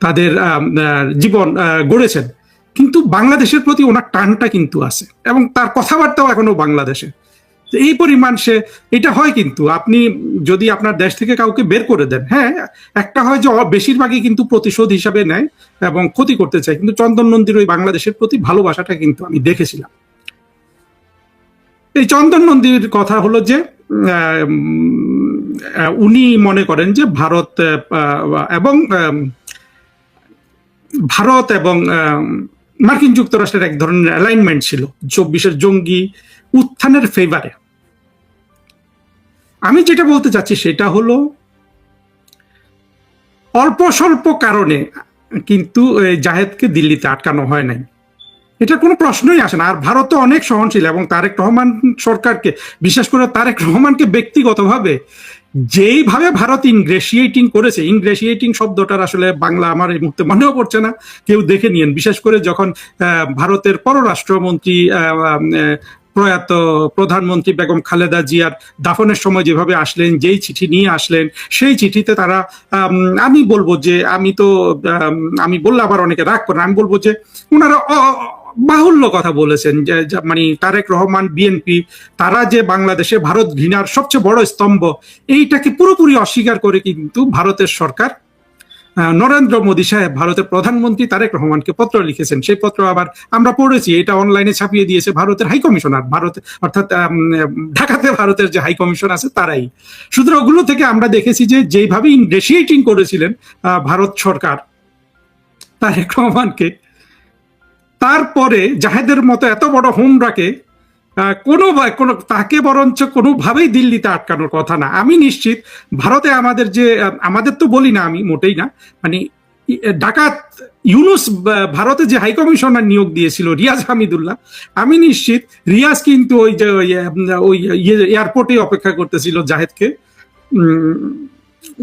Speaker 3: তাদের জীবন গড়েছেন। কিন্তু বাংলাদেশের প্রতি ওনার টানটা কিন্তু আছে, এবং তার কথাবার্তাও এখনো বাংলাদেশে এই পরিমাণ সে, এটা হয় কিন্তু আপনি যদি আপনার দেশ থেকে কাউকে বের করে দেন, হ্যাঁ একটা হয় যে বেশিরভাগই কিন্তু প্রতিশোধ হিসাবে নেয় এবং ক্ষতি করতে চায়, কিন্তু চন্দন নন্দীর ওই বাংলাদেশের প্রতি ভালোবাসাটা কিন্তু আমি দেখেছিলাম। এই চন্দন নন্দীর কথা হলো যে উনি মনে করেন যে ভারত এবং মার্কিন যুক্তরাষ্ট্রের এক ধরনের অ্যালাইনমেন্ট ছিল 24-এর জঙ্গি উত্থানের ফেভারে। আমি যেটা বলতে চাচ্ছি সেটা হলো অল্প স্বল্প কারণে কিন্তু জাহেদকে দিল্লিতে আটকানো হয় নাই, এটা কোনো প্রশ্নই আসে না। আর ভারত তো অনেক সহনশীল, এবং তারেক রহমান সরকারকে, বিশেষ করে তারেক রহমানকে ব্যক্তিগতভাবে যেইভাবে ভারত ইনগ্রেশিয়েটিং করেছে, ইনগ্রেশিয়েটিং শব্দটার আসলে বাংলা আমার এই মুহূর্তে মনেও পড়ছে না, কেউ দেখে নিয়েন। বিশেষ করে যখন ভারতের পররাষ্ট্রমন্ত্রী প্রয়াত প্রধানমন্ত্রী বেগম খালেদা জিয়ার দাফনের সময় যেভাবে আসলেন, যেই চিঠি নিয়ে আসলেন, সেই চিঠিতে তারা, আমি বলবো যে, আমি বললে আবার অনেকে রাগ করেন, আমি বলবো যে ওনারা বাহুল্য কথা বলেছেন, যে মানে তারেক রহমান, বিএনপি, তারা যে বাংলাদেশে ভারত ঘৃণার সবচেয়ে বড় স্তম্ভ, এইটাকে পুরোপুরি অস্বীকার করে কিন্তু ভারতের সরকার, নরেন্দ্র মোদী সাহেব ভারতের প্রধানমন্ত্রী তারেক রহমানকে পত্র লিখেছেন। সেই পত্র আবার আমরা পড়েছি, এটা অনলাইনে ছাপিয়ে দিয়েছে ভারতের হাই কমিশনার, অর্থাৎ ঢাকাতে ভারতের যে হাই কমিশন আছে তারাই। সুতরাং ওগুলো থেকে আমরা দেখেছি যে যেভাবে ইনগ্রেশিয়েটিং করেছিলেন ভারত সরকার তারেক রহমানকে, তারপরে জাহেদের মতো এত বড় হোমরাকে কোনো তাকে বরঞ্চ কোনোভাবেই দিল্লিতে আটকানোর কথা না। আমি নিশ্চিত ভারতে আমাদের তো বলি না, আমি মোটেই না, মানে ডাকাত ইউনুস ভারতে যে হাই কমিশনার নিয়োগ দিয়েছিল রিয়াজ হামিদুল্লাহ, আমি নিশ্চিত রিয়াজ কিন্তু ওই এয়ারপোর্টে অপেক্ষা করতেছিল জাহেদকে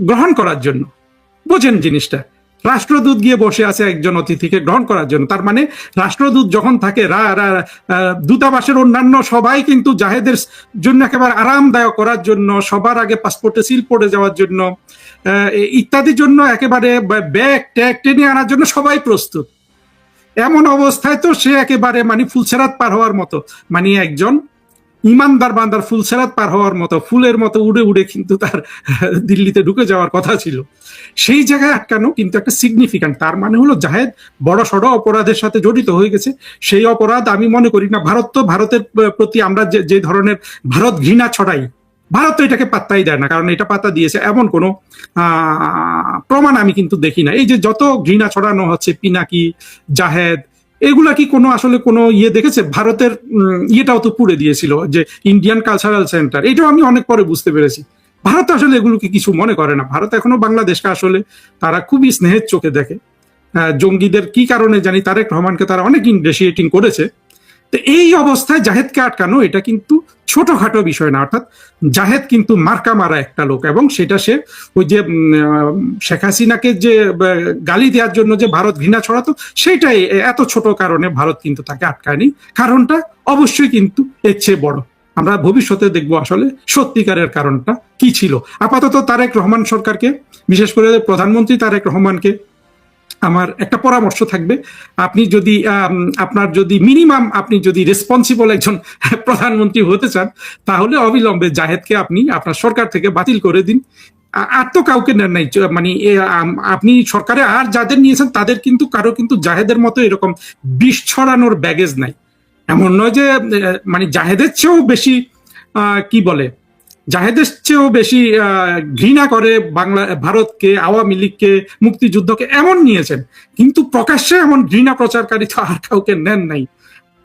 Speaker 3: গ্রহণ করার জন্য। বোঝেন জিনিসটা, রাষ্ট্রদূত গিয়ে বসে আছে একজন অতিথিকে গ্রহণ করার জন্য। তার মানে রাষ্ট্রদূত যখন থাকে, দূতাবাসের অন্যান্য সবাই কিন্তু জাহেদের জন্য একেবারে আরামদায়ক করার জন্য, সবার আগে পাসপোর্টে সিল পড়ে যাওয়ার জন্য, ইত্যাদির জন্য একেবারে ব্যাগ ট্যাগ টেনে আনার জন্য সবাই প্রস্তুত। এমন অবস্থায় তো সে একেবারে মানে ফুলসেরাত পার হওয়ার মতো, মানে একজন ইমানদার বান্দার ফুলসেরাত পার হওয়ার মতো, ফুলের মতো উড়ে উড়ে কিন্তু তার দিল্লিতে ঢুকে যাওয়ার কথা ছিল। সেই জায়গায় আটকানো কিন্তু একটা সিগনিফিক্যান্ট। তার মানে হলো জাহেদ বড় সড় অপরাধের সাথে জড়িত হয়ে গেছে। সেই অপরাধ আমি মনে করি না, ভারতের প্রতি আমরা যে ধরনের ভারত ঘৃণা ছড়াই, ভারত তো এটাকে পাত্তাই দেয় না, কারণ এটা পাত্তা দিয়েছে এমন কোনো প্রমাণ আমি কিন্তু দেখি না। এই যে যত ঘৃণা ছড়ানো হচ্ছে, পিনাকি, জাহেদ, এগুলা কি কোনো আসলে কোনো দেখেছে? ভারতের ইয়েটাও তো পুড়ে দিয়েছিল, যে ইন্ডিয়ান কালচারাল সেন্টার, এটাও আমি অনেক পরে বুঝতে পেরেছি। ভারত আসলে এগুলোকে কিছু মনে করে না। ভারত এখনো বাংলাদেশকে আসলে তারা খুবই স্নেহের চোখে দেখে। জঙ্গিদের কি কারণে জানি তারেক রহমানকে তারা অনেক ইনগ্রেশিয়েটিং করেছে। তো এই অবস্থায় জাহেদকে আটকানো এটা কিন্তু ছোটখাটো বিষয় না। অর্থাৎ জাহেদ কিন্তু মার্কা মারা একটা লোক, এবং সেটা সে ওই যে শেখ হাসিনাকে যে গালি দেওয়ার জন্য যে ভারত ঘৃণা ছড়াতো, সেটাই এত ছোট কারণে ভারত কিন্তু তাকে আটকায়নি। কারণটা অবশ্যই কিন্তু এর চেয়ে বড়। আমরা ভবিষ্যতে দেখবো আসলে সত্যিকারের কারণটা কি ছিল। আপাতত তারেক রহমান সরকারকে, বিশেষ করে প্রধানমন্ত্রী তারেক রহমানকে আমার একটা পরামর্শ থাকবে, আপনার যদি মিনিমাম আপনি যদি রেসপন্সিবল একজন প্রধানমন্ত্রী হতে চান, তাহলে অবিলম্বে জাহেদকে আপনি আপনার সরকার থেকে বাতিল করে দিন। আর তো কাউকে নেন নাই, মানে আপনি সরকারে আর যাদের নিয়েছেন তাদের কিন্তু কারো কিন্তু জাহেদের মতো এরকম বিষ ছড়ানোর ব্যাগেজ নাই। এমন নয় যে মানে জাহেদের চেয়েও বেশি কি বলে জাহেদের চেয়েও বেশি ঘৃণা করে ভারতকে, আওয়ামী লীগকে, মুক্তিযুদ্ধকে এমন নিয়েছেন, কিন্তু প্রকাশ্যে এমন ঘৃণা প্রচারকারী তো আর কাউকে নেন নাই।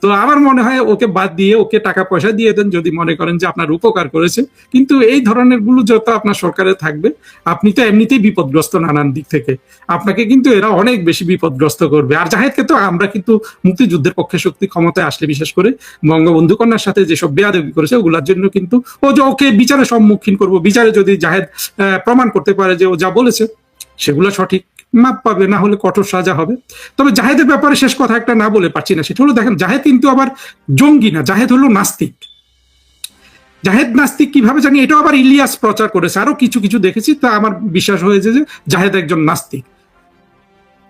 Speaker 3: তো আমার মনে হয় ওকে বাদ দিয়ে ওকে টাকা পয়সা দিয়ে দেন যদি মনে করেন যে আপনার উপকার করেছে। কিন্তু এই ধরনের গুলো যত আপনার সরকারে থাকবে, আপনি তো এমনিতেই বিপদগ্রস্ত নানান দিক থেকে, আপনাকে কিন্তু এরা অনেক বেশি বিপদগ্রস্ত করবে। আর জাহেদকে তো আমরা কিন্তু মুক্তিযুদ্ধের পক্ষে শক্তি ক্ষমতায় আসলে বিশেষ করে বঙ্গবন্ধু কন্যার সাথে যেসব বেয়াদবি করেছে ওগুলোর জন্য কিন্তু ও যে ওকে বিচারের সম্মুখীন করবো, বিচারে যদি জাহেদ প্রমাণ করতে পারে যে ও যা বলেছে সেগুলো সঠিক, মাপ পাবে, না হলে কঠোর সাজা হবে। তবে জাহেদের ব্যাপারে শেষ কথা একটা না বলে পারছি না, সেটা হলো দেখেন জাহেদ কিন্তু আবার জঙ্গি না, জাহেদ হলো নাস্তিক। জাহেদ নাস্তিক কিভাবে জানি, এটাও আবার ইলিয়াস প্রচার করেছে, আরো কিছু কিছু দেখেছি, তা আমার বিশ্বাস হয়েছে যে জাহেদ একজন নাস্তিক।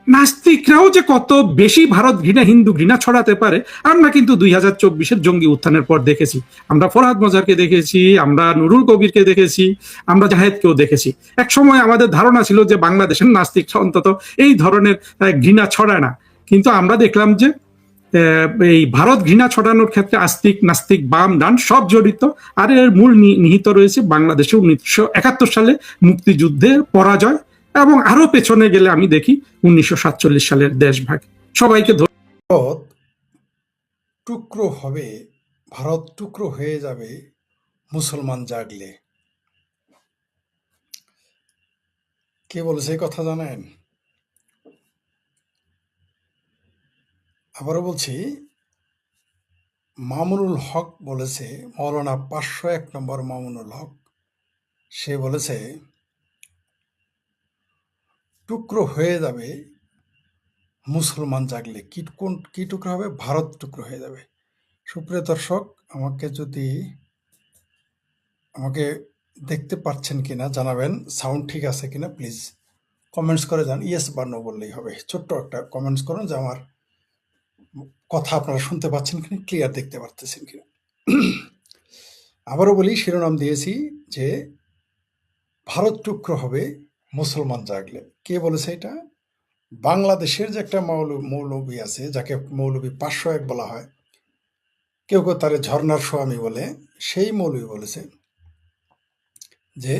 Speaker 3: নাস্তিকরাও যে কত বেশি ভারত ঘৃণা, হিন্দু ঘৃণা ছড়াতে পারে আমরা কিন্তু 2024-এর জঙ্গি উত্থানের পর দেখেছি। আমরা ফরহাদ মজারকে দেখেছি, আমরা নুরুল কবিরকে দেখেছি, আমরা জাহেদকেও দেখেছি। এক সময় আমাদের ধারণা ছিল যে বাংলাদেশের নাস্তিক অন্তত এই ধরনের ঘৃণা ছড়ায় না, কিন্তু আমরা দেখলাম যে এই ভারত ঘৃণা ছড়ানোর ক্ষেত্রে আস্তিক নাস্তিক বাম ডান সব জড়িত। আর এর মূল নিহিত রয়েছে বাংলাদেশে 1971 সালে মুক্তিযুদ্ধের পরাজয়, এবং আরো পেছনে গেলে আমি দেখি 1947 সালের দেশভাগ। সবাইকে
Speaker 2: ভারত টুকরো হবে, ভারত টুকরো হয়ে যাবে মুসলমান জাগলে। কে বলেছে এই কথা জানেন? আবারও বলছি, মামুনুল হক বলেছে, মৌলানা 501 নম্বর মামুনুল হক, সে বলেছে টুকরো হয়ে যাবে মুসলমান জাগলে। কি টুকরো হবে? ভারত টুকরো হয়ে যাবে। সুপ্রিয় দর্শক, আমাকে দেখতে পাচ্ছেন কিনা জানাবেন, সাউন্ড ঠিক আছে কিনা প্লিজ কমেন্টস করে যান। ইয়েস বা নো বললেই হবে, ছোট্ট একটা কমেন্টস করুন যে আমার কথা আপনারা শুনতে পাচ্ছেন কিনা, ক্লিয়ার দেখতে পাচ্ছেন কিনা। আবারও বলি, শিরোনাম দিয়েছি যে ভারত টুকরো হবে মুসলমান জাগলে। কে বলেছে এটা? বাংলাদেশের যে একটা মৌলবী আছে, যাকে মৌলবী 501 বলা হয়, কেউ কেউ তারে ঝর্ণার স্বামী বলে, সেই মৌলবী বলেছে যে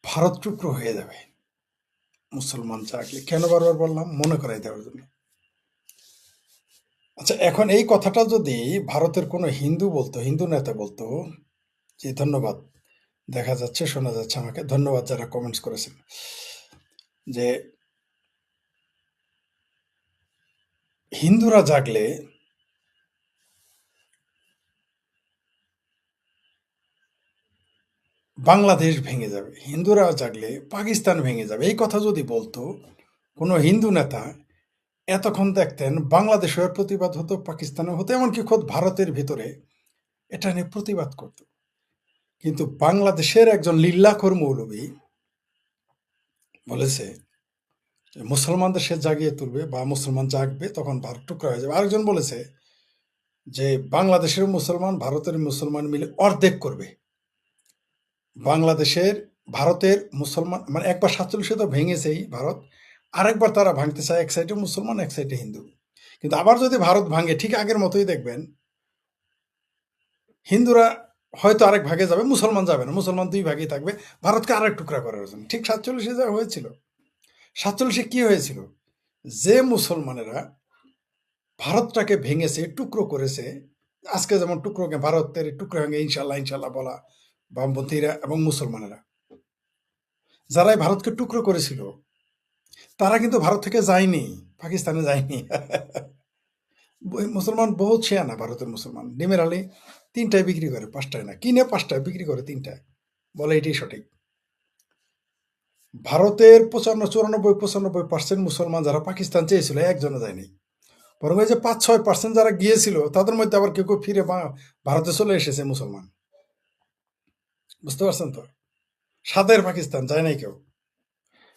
Speaker 2: ভারত টুকরো হয়ে যাবে মুসলমান জাগলে। কেন বারবার বললাম? মনে করাই দেওয়ার জন্য। আচ্ছা, এখন এই কথাটা যদি ভারতের কোনো হিন্দু বলতো, হিন্দু নেতা বলতো, যে ধন্যবাদ, দেখা যাচ্ছে শোনা যাচ্ছে আমাকে, ধন্যবাদ যারা কমেন্টস করেছেন, যে হিন্দুরা জাগলে বাংলাদেশ ভেঙে যাবে, হিন্দুরা জাগলে পাকিস্তান ভেঙে যাবে, এই কথা যদি বলতো কোনো হিন্দু নেতা, এতক্ষণ দেখতেন বাংলাদেশের প্রতিবাদ হতো, পাকিস্তানে হতো, এমনকি খোদ ভারতের ভিতরে এটা নিয়ে প্রতিবাদ করত। কিন্তু বাংলাদেশের একজন লিল্লাখোর মৌলবী বলেছে যে মুসলমানদের সে জাগিয়ে তুলবে, বা মুসলমান জাগবে, তখন ভারত টুকরা হয়ে যাবে। আরেকজন বলেছে যে বাংলাদেশের মুসলমান ভারতের মুসলমান মিলে অর্ধেক করবে বাংলাদেশের, ভারতের মুসলমান, মানে একবার 47 তো ভেঙেছেই ভারত, আরেকবার তারা ভাঙতে চায়, এক সাইডে মুসলমান এক সাইডে হিন্দু। কিন্তু আবার যদি ভারত ভাঙে, ঠিক আগের মতোই দেখবেন হিন্দুরা হয়তো আরেক ভাগে যাবে, মুসলমান যাবে না, মুসলমান 2 ভাগেই থাকবে, ভারতকে আরেক টুকরা করার জন্য। ঠিক 47-এ যা হয়েছিল। 47-এ কি হয়েছিল? যে মুসলমানেরা ভারতটাকে ভেঙেছে, টুকরো করেছে, আজকে যেমন টুকরোকে ভারতের টুকরো ভেঙে ইনশাল্লাহ ইনশাল্লাহ বলা বামপন্থীরা এবং মুসলমানেরা, যারাই ভারতকে টুকরো করেছিল, তারা কিন্তু ভারত থেকে যায়নি, পাকিস্তানে যায়নি। মুসলমান বহুত শেয়ানা, ভারতের মুসলমান ডিমের আলি 3টায় বিক্রি করে, 5টায় না, কিনে 5টায় বিক্রি করে 3টায়, বলে এটাই সঠিক। ভারতের 94-95% মুসলমান যারা পাকিস্তান চেয়েছিল, একজনও যায়নি। বরং ওই যে 5-6% যারা গিয়েছিল, তাদের মধ্যে আবার কেউ কেউ ফিরে ভারতে চলে এসেছে মুসলমান। বুঝতে পারছেন তো? সাদের পাকিস্তান যায় নাই কেউ।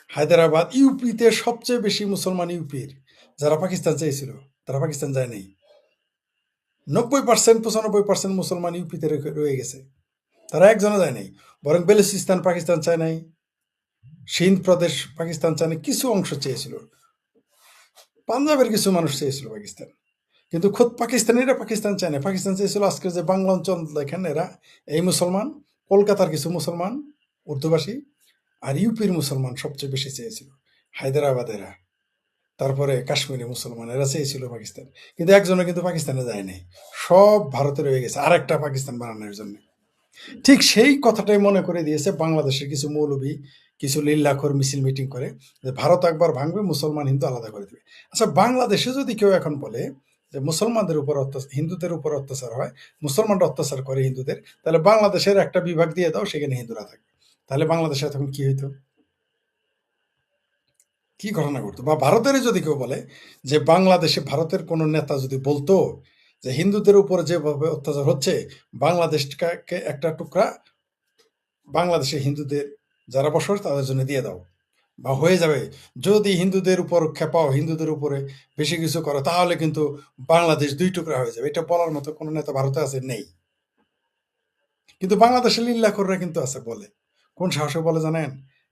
Speaker 2: হায়দ্রাবাদ, ইউপিতে সবচেয়ে বেশি মুসলমান, ইউপির যারা পাকিস্তান চেয়েছিল তারা পাকিস্তান যায় নাই। 90-95% মুসলমান ইউপিতে রয়ে গেছে, তারা একজনও যায় নাই। বরং বেলুচিস্তান পাকিস্তান চায় নাই, সিন্ধ প্রদেশ পাকিস্তান চায় নাই, কিছু অংশ চেয়েছিল, পাঞ্জাবের কিছু মানুষ চেয়েছিল পাকিস্তান, কিন্তু খোদ পাকিস্তানিরা পাকিস্তান চায় না। পাকিস্তান চেয়েছিল আজকে যে বাংলা অঞ্চল দেখেন, এরা এই মুসলমান কলকাতার কিছু মুসলমান উর্দুভাষী আর ইউপির মুসলমান সবচেয়ে বেশি চেয়েছিল, হায়দ্রাবাদেরা, তারপরে কাশ্মীরি মুসলমান, এরা চেয়েছিল পাকিস্তান, কিন্তু একজনও কিন্তু পাকিস্তানে যায় নাই, সব ভারতে রয়ে গেছে আর একটা পাকিস্তান বানানোর জন্য। ঠিক সেই কথাটাই মনে করে দিয়েছে বাংলাদেশের কিছু মৌলবী, কিছু লিল্লাখোর মিছিল মিটিং করে যে ভারত একবার ভাঙবে, মুসলমান হিন্দু আলাদা করে দেবে। আচ্ছা, বাংলাদেশে যদি কেউ এখন বলে যে মুসলমানদের উপর হিন্দুদের উপর অত্যাচার হয়, মুসলমানরা অত্যাচার করে হিন্দুদের, তাহলে বাংলাদেশের একটা বিভাগ দিয়ে দাও, সেখানে হিন্দুরা থাকবে, তাহলে বাংলাদেশে তখন কি হইতো, কি ঘটনা ঘটতো? বা ভারতের যদি কেউ বলে যে বাংলাদেশে ভারতের কোনো নেতা যদি বলতো যে হিন্দুদের উপর যেভাবে অত্যাচার হচ্ছে, বাংলাদেশকে একটা টুকরা বাংলাদেশে হিন্দুদের যারা বসবাস তাদের জন্য দিয়ে দাও, বা হয়ে যাবে, যদি হিন্দুদের উপর খেপাও, হিন্দুদের উপরে বেশি কিছু করো, তাহলে কিন্তু বাংলাদেশ দুই টুকরা হয়ে যাবে, এটা বলার মতো কোনো নেতা ভারতে আছে? নেই। কিন্তু বাংলাদেশের লিল্লাখোররা কিন্তু আছে, বলে। কোন সাহসে বলে জানেন?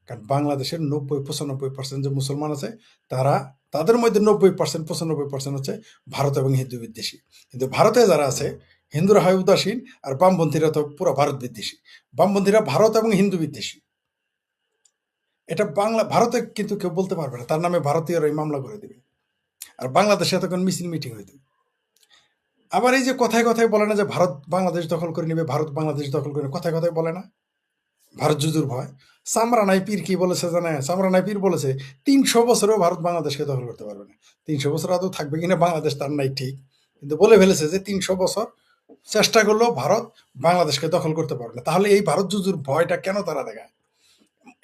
Speaker 2: কারণ বাংলাদেশের 90-95% যে মুসলমান আছে, তাদের মধ্যে 90%-95% হচ্ছে ভারত এবং হিন্দু বিদ্বেষী। কিন্তু ভারতে যারা আছে, হিন্দুরা হয় উদাসীন, আর বামপন্থীরা তো পুরো ভারত বিদ্বেষী। বামপন্থীরা ভারত এবং হিন্দু বিদ্বেষী। এটা ভারতে কিন্তু কেউ বলতে পারবে না, তার নামে ভারতীয়রাই মামলা করে দেবে। আর বাংলাদেশে এতক্ষণ মিছিল মিটিং হইতো। আবার এই যে কথায় কথায় বলে না যে ভারত বাংলাদেশ দখল করে নেবে, ভারত বাংলাদেশ দখল করে নেবে, কথায় কথায় বলে না ভারত জুজুর ভয়। সামরানাই পীর কি বলেছে জানে? সামরানাই পীর বলেছে 300 বছরেও ভারত বাংলাদেশকে দখল করতে পারবে না। 300 বছর আদৌ থাকবে কিনা বাংলাদেশ তার নাই ঠিক, কিন্তু বলে ফেলেছে যে 300 বছর চেষ্টা করলেও ভারত বাংলাদেশকে দখল করতে পারবে না। তাহলে এই ভারত জুজুর ভয়টা কেন তারা দেখায়?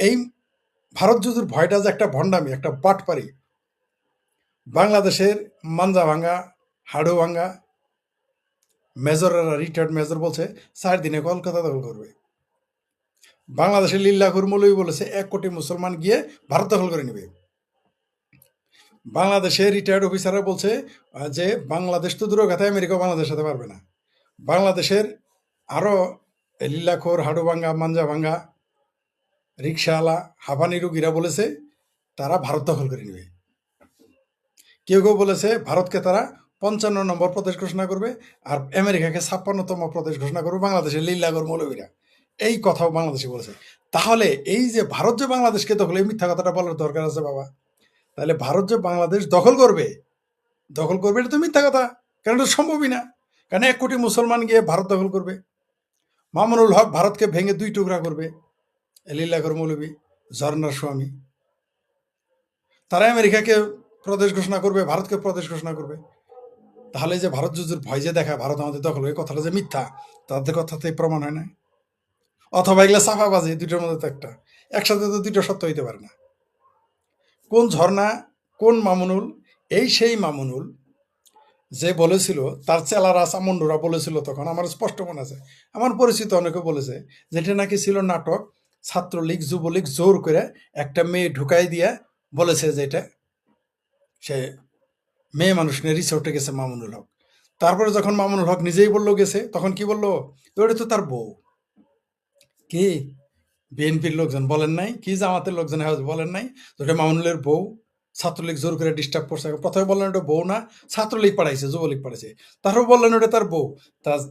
Speaker 2: এই ভারত জুজুর ভয়টা যে একটা ভণ্ডামি, একটা বাটপারি। বাংলাদেশের মাঞ্জা ভাঙ্গা, হাড়ু ভাঙ্গা মেজররা, রিটায়ার্ড মেজর বলছে 4 দিনে কলকাতা দখল করবে। বাংলাদেশের লিল্লাখোর মৌলবী বলেছে 1 কোটি মুসলমান গিয়ে ভারত দখল করে নেবে। বাংলাদেশের রিটায়ার্ড অফিসাররা বলছে যে বাংলাদেশ তো দূরের কথা, আমেরিকা বাংলাদেশের সাথে পারবে না। বাংলাদেশের আরো লিল্লাখোর, হাড়ু ভাঙ্গা, মাঞ্জা ভাঙ্গা, রিক্সাওয়ালা, হাঁপানি রুগীরা বলেছে তারা ভারত দখল করে নেবে। কেউ কেউ বলেছে ভারতকে তারা 55 নম্বর প্রদেশ ঘোষণা করবে, আর আমেরিকাকে 56তম প্রদেশ ঘোষণা করবে। বাংলাদেশের লিল্লাখোর মৌলবীরা এই কথাও বাংলাদেশে বলেছে। তাহলে এই যে ভারত যে বাংলাদেশকে দখল, এই মিথ্যা কথাটা বলার দরকার আছে বাবা? তাহলে ভারত যে বাংলাদেশ দখল করবে এটা তো মিথ্যা কথা, কারণ এটা সম্ভবই না। কারণ 1 কোটি মুসলমান গিয়ে ভারত দখল করবে। মামুনুল হক ভারতকে ভেঙে 2 টুকরা করবে, লিল্লাখোর মৌলবী, ঝর্ণার স্বামী। তারা আমেরিকাকে প্রদেশ ঘোষণা করবে, ভারতকে প্রদেশ ঘোষণা করবে। তাহলে যে ভারত যুদ্ধের ভয় যে দেখায় ভারত আমাদের দখল, এই কথাটা যে মিথ্যা, তাদের কথাতেই প্রমাণ হয় না। অথবা এগুলা চাপাবাজি, দুটোর মধ্যে তো একটা, একসাথে তো দুটো সত্য হইতে পারে না। কোন ঝর্ণা, কোন মামুনুল? এই সেই মামুনুল যে বলেছিল, তার চেলারা চামুন্ডুরা বলেছিল তখন, আমার স্পষ্ট মনে আছে, আমার পরিচিত অনেকে বলেছে যে এটা নাকি ছিল নাটক, ছাত্রলীগ যুবলীগ জোর করে একটা মেয়ে ঢুকাই দিয়ে বলেছে যে এটা সে মেয়ে মানুষ নিয়ে রিসোর্টে গেছে মামুনুল হক। তারপরে যখন মামুনুল হক নিজেই বললো গেছে, তখন কি বললো? ওটা তো তার বউ। কি বিএনপির লোকজন বলেন নাই? কি জামাতের লোকজন বলেন নাই ওটা মামুনুলের বউ? ছাত্রলীগ জোর করে ডিস্টার্ব করছে। প্রথমে বললেন ওটা বউ না, ছাত্রলীগ পাঠাইছে, যুবলীগ পাঠাইছে। তারপর বললেন ওটা তার বউ।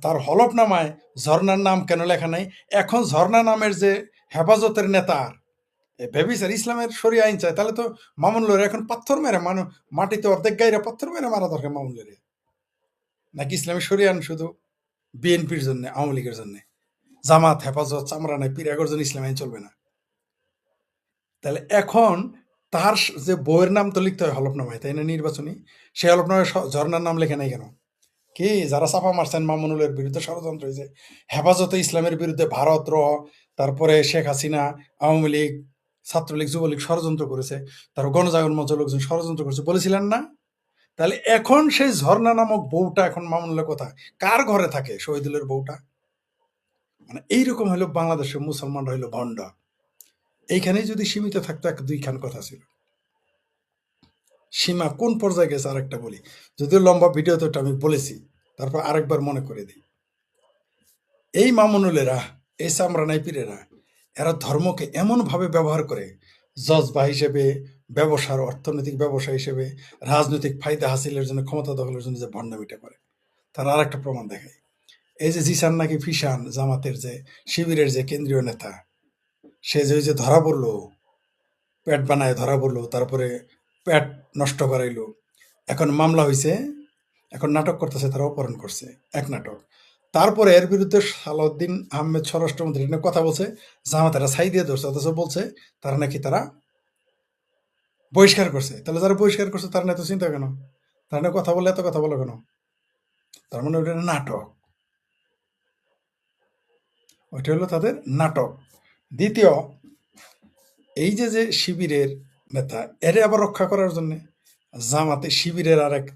Speaker 2: তার হলফনামায় ঝর্ণার নাম কেন লেখা নাই? এখন ঝর্ণা নামের যে হেফাজতের নেতা ভেবিসার ইসলামের শরিয়া আইন চায়, তাহলে তো মামুনুলের এখন পাথর মেরে মাটিতে অর্ধেক গাইরা পাথর মেরে মারা দরকার মামুনুলের। নাকি ইসলামের শরিয়া আইন শুধু বিএনপির জন্য, আওয়ামী লীগের জন্য? জামাত, হেফাজত, চামড়া নাই, পীর জন্য ইসলাম আইন চলবে না? তাহলে এখন তার যে বইয়ের নাম তো লিখতে হয় হলফনামায়, তাই না, নির্বাচনী? সেই হলফনামায় ঝর্ণার নাম লেখে নাই কেন? কি যারা চাপা মারছেন মামুনুলের বিরুদ্ধে ষড়যন্ত্র হয়েছে, হেফাজতে ইসলামের বিরুদ্ধে ভারত তারপরে শেখ হাসিনা, আওয়ামী লীগ, ছাত্রলীগ, যুবলীগ ষড়যন্ত্র করেছে, তার গণজাগরণ মঞ্চ লোকজন ষড়যন্ত্র করেছে, বলেছিলেন না? তাহলে এখন সেই ঝর্ণা নামক বউটা এখন মামুনুলের কোথায়? কার ঘরে থাকে শহীদুলের বউটা? মানে এইরকম হলো বাংলাদেশের মুসলমানরা হইলো ভণ্ড। এইখানেই যদি সীমিত থাকতো, 1-2 কথা ছিল। সীমা কোন পর্যায়ে গেছে আরেকটা বলি, যদিও লম্বা ভিডিও তো আমি বলেছি, তারপর আরেকবার মনে করে দিই। এই মামুনুলেরা, এই চামড়ানাই পীরেরা, এরা ধর্মকে এমনভাবে ব্যবহার করে জজবা হিসেবে, ব্যবসার অর্থনৈতিক ব্যবসা হিসেবে, রাজনৈতিক ফায়দা হাসিলের জন্য, ক্ষমতা দখলের জন্য যে ভণ্ডামিটা করে, তার আর একটা প্রমাণ দেখায়। এই যে জিসান নাকি ফিসান জামাতের যে শিবিরের যে কেন্দ্রীয় নেতা, সে যে ওই যে ধরা পড়লো, পেট বানায় ধরা পড়লো, তারপরে পেট নষ্ট করাইলো, এখন মামলা হয়েছে, এখন নাটক করতেছে তারা অপহরণ করছে, এক নাটক। তারপরে এর বিরুদ্ধে সালাউদ্দিন আহমেদ স্বরাষ্ট্রমন্ত্রী এটা নিয়ে কথা বলছে, জামাতেরা ছাই দিয়ে ধরছে, অথচ বলছে তারা নাকি তারা বহিষ্কার করছে। তাহলে যারা বহিষ্কার করছে তারা না এত চিন্তা কেন? তারা না কথা বলে এত কথা বলো কেন? তার মানে ওইটা নাটক, ওইটা হলো তাদের নাটক। দ্বিতীয়, এই যে যে শিবিরের নেতা, এরে আবার রক্ষা করার জন্য জামাতে শিবিরের আর এক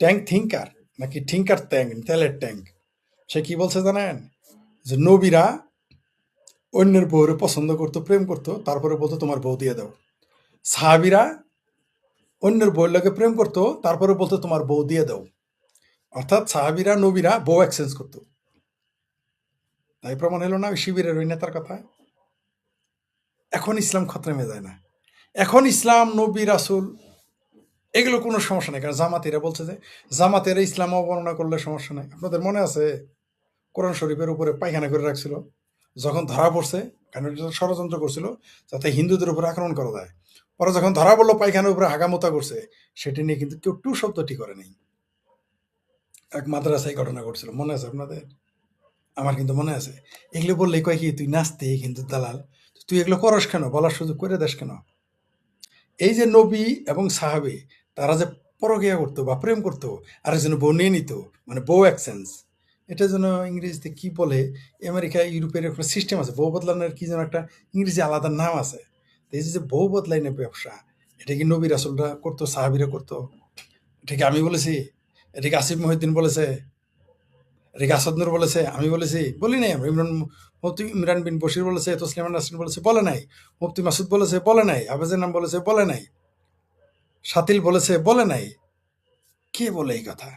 Speaker 2: ট্যাঙ্ক থিঙ্কার নাকি থিঙ্কার ট্যাঙ্ক, তেলের ট্যাঙ্ক, সে কি বলছে জানেন? যে নবীরা অন্যের বউরে পছন্দ করতো, প্রেম করতো, তারপরে বলতো তোমার বউ দিয়ে দাও। সাহাবিরা অন্যের বউয়ের লোকে প্রেম করতো, তারপরে বলতো তোমার বউ দিয়ে দাও। অর্থাৎ সাহাবিরা নবীরা বউ এক্সচেঞ্জ করতো। তাই প্রমাণ হলো না ওই শিবিরের ওই নেতার কথা? এখন ইসলাম খতরে যায় না, এখন ইসলাম নবী রাসূল এগুলো কোনো সমস্যা নেই, কারণ জামাতিরা বলছে যে জামাতেরা ইসলাম অবমাননা করলে সমস্যা নেই। আপনাদের মনে আছে কোরআন শরীফের উপরে পায়খানা করে রাখছিল যখন ধরা পড়ছে, কারণ এটা ষড়যন্ত্র করছিল যাতে হিন্দুদের উপরে আক্রমণ করা যায়। পরে যখন ধরা পড়লো পায়খানার উপরে হাগামোতা করছে, সেটি নিয়ে কিন্তু কেউ টু শব্দটি করে নেই। এক মাদ্রাসায় ঘটনা ঘটছিল, মনে আছে আপনাদের? আমার কিন্তু মনে আছে। এগুলো বললে কয় কি তুই নাস্তি কিন্তু দালাল, তুই এগুলো করস কেন, বলার সুযোগ করে দেস কেন? এই যে নবী এবং সাহাবী তারা যে পরকিয়া করতো বা প্রেম করতো, আরেকজন বউ নিয়ে নিত, মানে বউ এক্সচেঞ্জ, এটা যেন ইংরেজিতে কি বলে, আমেরিকা ইউরোপের একটা সিস্টেম আছে, বউ বদলানোর কি যেন একটা ইংরেজি আলাদা নাম আছে। তো এই যে বউ বদলাইনের ব্যবসা, এটা কি নবী রাসূলরা করতো, সাহাবীরা করতো? এটা কি আমি বলেছি? এটা কি আসিফ মহিউদ্দিন বলেছে? এটা কি আসাদ নূর বলেছে? আমি বলেছি? বলি নাই। আমরা মুফতি ইমরান বিন বশির বলেছে, তসলিমা নাসরিন বলেছে, বলে নাই। মুফতি মাসুদ বলেছে, বলে নাই। আবেজের নাম বলেছে, বলে নাই। শাতিল বলেছে, বলে নাই। কে বলে এই কথা?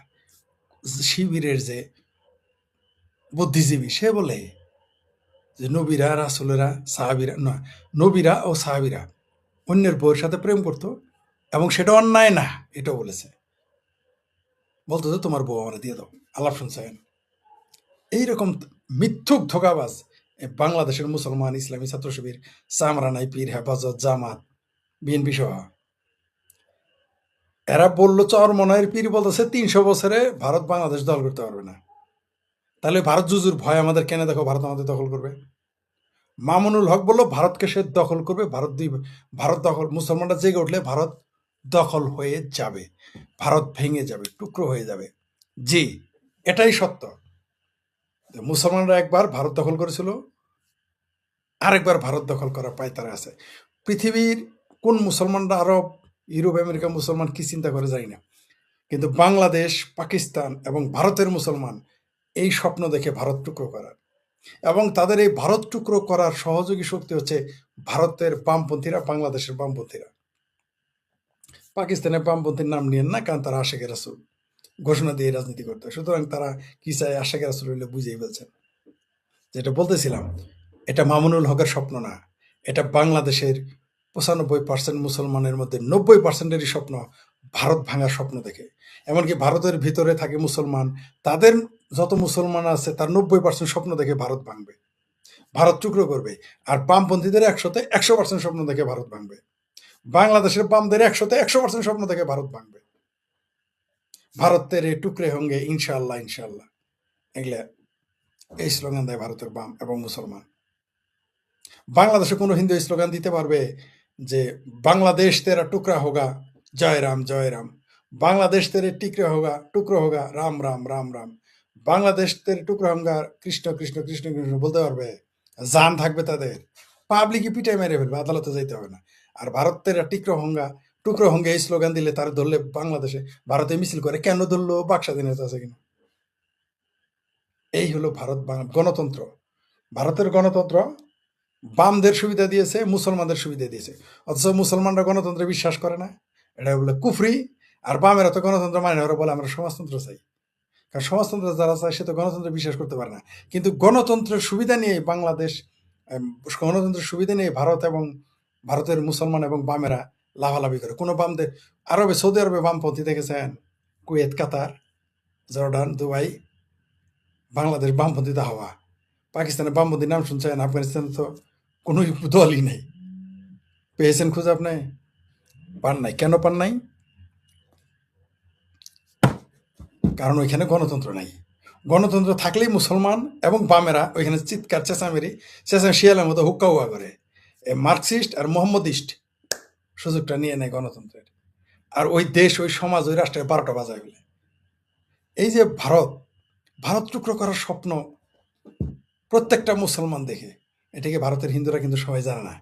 Speaker 2: শিবিরের যে বুদ্ধিজীবী সে বলে যে নবীরা রাসূলেরা সাহাবীরা না, নবীরা ও সাহাবীরা অন্যের বউয়ের সাথে প্রেম করতো এবং সেটা অন্যায় না, এটাও বলেছে। বলতো যে তোমার বউ আমরা দিয়ে দাও। আলাপ শুনছেন? এইরকম মিথ্যুক ধোঁকাবাজ বাংলাদেশের মুসলমান ইসলামী ছাত্র শিবির, চামরানাই, পীর হেফাজত, জামাত, বিএনপি সহ, এরা বললো চরমনাইয়ের পীর বলতেছে 300 বছরে ভারত বাংলাদেশ দখল করতে পারবে না। তাহলে ভারত জুজুর ভয় আমাদের কেন, দেখো ভারত আমাদের দখল করবে। মামুনুল হক বলল ভারতকে সে দখল করবে, ভারত দখল, মুসলমানরা জেগে উঠলে ভারত দখল হয়ে যাবে, ভারত ভেঙে যাবে, টুকরো হয়ে যাবে। জি, এটাই সত্য। মুসলমানরা একবার ভারত দখল করেছিল, আরেকবার ভারত দখল করার পায় তারা আছে। পৃথিবীর কোন মুসলমানরা, আরব, ইউরোপ, আমেরিকা মুসলমান কি চিন্তা করে জানি না, কিন্তু বাংলাদেশ, পাকিস্তান এবং ভারতের মুসলমান এই স্বপ্ন দেখে ভারত টুকরো করার, এবং তাদের এই ভারত টুকরো করার সহযোগী শক্তি হচ্ছে ভারতের বামপন্থীরা, বাংলাদেশের বামপন্থীরা। পাকিস্তানের বামপন্থীর নাম নিয়েন না, কারণ তারা আশেকে রাসূল ঘোষণা দিয়ে রাজনীতি করতে হয়। সুতরাং তারা কি চায়, আশেকে রাসূল হইলে বুঝেই ফেলছেন। যেটা বলতেছিলাম, এটা মামুনুল হকের স্বপ্ন না, এটা বাংলাদেশের 95% মুসলমানের মধ্যে 90%-এরই স্বপ্ন ভারত ভাঙার স্বপ্ন দেখে। এমনকি ভারতের ভিতরে থাকে মুসলমান, তাদের যত মুসলমান আছে তার 90% স্বপ্ন দেখে ভারত ভাঙবে, ভারত টুকরো করবে। আর বামপন্থীদের 100% স্বপ্ন দেখে ভারত ভাঙবে। বাংলাদেশের বামদের 100% স্বপ্ন দেখে ভারত ভাঙবে। ভারতের টুকরে হোঙ্গে ইনশাআল্লাহ, ইনশাআল্লাহ, এগুলা এই স্লোগান দেয় ভারতের বাম এবং মুসলমান। বাংলাদেশে কোনো হিন্দু এই স্লোগান দিতে পারবে যে বাংলাদেশ তেরা টুকরা হোগা, জয় রাম জয় রাম, বাংলাদেশ তেরে টুকরো হোগা, রাম রাম রাম রাম, বাংলাদেশ তেরে টুকরা হোগা, কৃষ্ণ কৃষ্ণ কৃষ্ণ কৃষ্ণ বলতে পারবে? জান থাকবে তাদের, পাবলিকই পিটাই মেরে ফেলবে, আদালতে যাইতে হবে না। আর ভারতের টুকরো হোঙ্গা এই স্লোগান দিলে, তার ধরলে বাংলাদেশে, ভারতে মিছিল করে কেন ধরলো, বাক স্বাধীনতা আছে কিনা। এই হলো ভারত গণতন্ত্র। ভারতের গণতন্ত্র বামদের সুবিধা দিয়েছে, মুসলমানদের সুবিধা দিয়েছে, অথচ মুসলমানরা গণতন্ত্রে বিশ্বাস করে না, এটা বলে কুফরি। আর বামেরা তো গণতন্ত্র মানে না, ওরা বলে আমরা সমাজতন্ত্র চাই। কারণ সমাজতন্ত্র যারা চায় সে তো গণতন্ত্রে বিশ্বাস করতে পারে না। কিন্তু গণতন্ত্রের সুবিধা নিয়ে বাংলাদেশ, গণতন্ত্রের সুবিধা নিয়ে ভারত এবং ভারতের মুসলমান এবং বামেরা লাভালাভি করে। কোনো বামদের, সৌদি আরবে বামপন্থী দেখেছেন? কুয়েত, কাতার, জর্ডান, দুবাই, বাংলাদেশ বামপন্থীতে হাওয়া, পাকিস্তানে বামপন্থী নাম শুনছেন, আফগানিস্তানে তো কোনো দলই নেই। পেয়েছেন খুঁজে আপনি? পান নাই। কেন পান নাই? কারণ ওইখানে গণতন্ত্র নাই। গণতন্ত্র থাকলেই মুসলমান এবং বামেরা ওইখানে চিৎকার চেঁচামেরি শিয়ালের মতো হুক্কা হুয়া করে। এ মার্কসিস্ট আর মোহাম্মদিস্ট সুযোগটা নিয়ে নেয় গণতন্ত্রের। আর ওই দেশ, ওই সমাজ, ওই রাষ্ট্রের 12টা বাজায় বলে। এই যে ভারত টুকরো করার স্বপ্ন প্রত্যেকটা মুসলমান দেখে, এটাকে ভারতের হিন্দুরা কিন্তু সবাই জানে না,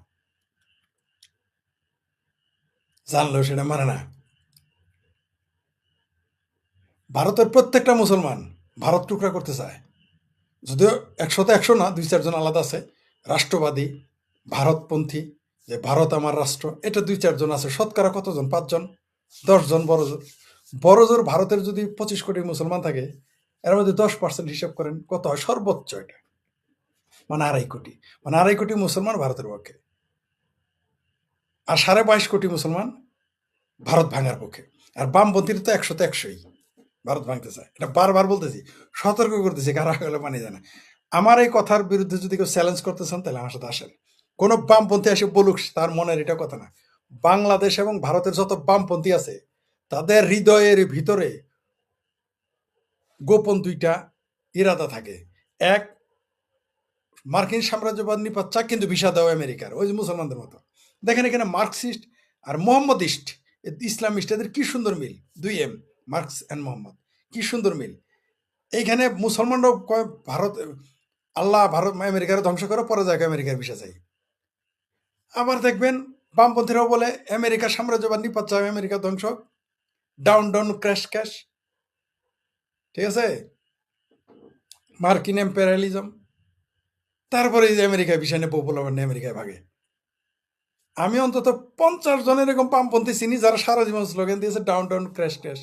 Speaker 2: জানলেও সেটা মানে না। ভারতের প্রত্যেকটা মুসলমান ভারত টুকরা করতে চায়, যদিও 100তে 100 না, 2-4 জন আলাদা আছে। রাষ্ট্রবাদী, ভারতপন্থী, যে ভারত আমার রাষ্ট্র, এটা 2-4 জন আছে। শতকরা কতজন? 5 জন, 10 জন বড়জোর। বড়জোর ভারতের যদি 25 কোটি মুসলমান থাকে, এর মধ্যে 10% হিসাব করেন কত হয় সর্বোচ্চ। এটা মানে 2.5 কোটি। মানে 2.5 কোটি মুসলমান ভারতের পক্ষে, আর 22.5 কোটি মুসলমান ভারত ভাঙার পক্ষে। আর বামপন্থীর তো 100তে 100ই ভারত ভাঙতে চায়। এটা বারবার বলতেছি, সতর্ক করতেছি, কারা হলে মানে জানে। আমার এই কথার বিরুদ্ধে যদি কেউ চ্যালেঞ্জ করতে চান, তাহলে আমার সাথে আসেন। কোনো বামপন্থী এসে বলুক, তার মনের এটা কথা না। বাংলাদেশ এবং ভারতের যত বামপন্থী আছে, তাদের হৃদয়ের ভিতরে গোপন 2টা ইরাদা থাকে। এক, মার্কিন সাম্রাজ্যবাদ নিপাত চাক, কিন্তু ভিসা দেওয়া আমেরিকার, ওই যে মুসলমানদের মতো। দেখেন এখানে মার্কসিস্ট আর মোহাম্মদিস্ট, ইসলামিস্ট, এদের কি সুন্দর মিল। 2M, মার্কস অ্যান্ড মোহাম্মদ, কি সুন্দর মিল। এইখানে মুসলমানরাও কয় ভারত, আল্লাহ ভারত আমেরিকার ধ্বংস করে, পরে যায় আমেরিকার ভিসা চাই। আবার দেখবেন বামপন্থীরাও বলে আমেরিকা সাম্রাজ্যবাদ নিপাত চায়, আমেরিকা ধ্বংস, ডাউন ডাউন ক্র্যাশ ক্র্যাশ। ঠিক আছে, মার্কিন এম্পেরিয়ালিজম। তারপরে এই যে আমেরিকায় ভিসা নিয়ে পপুলার নিয়ে আমেরিকায় ভাগে। আমি অন্তত 50 জন এরকম বামপন্থী চিনি, যারা সারা জীবন স্লোগান দিয়েছে ডাউন ডাউন ক্র্যাশ ক্র্যাশ,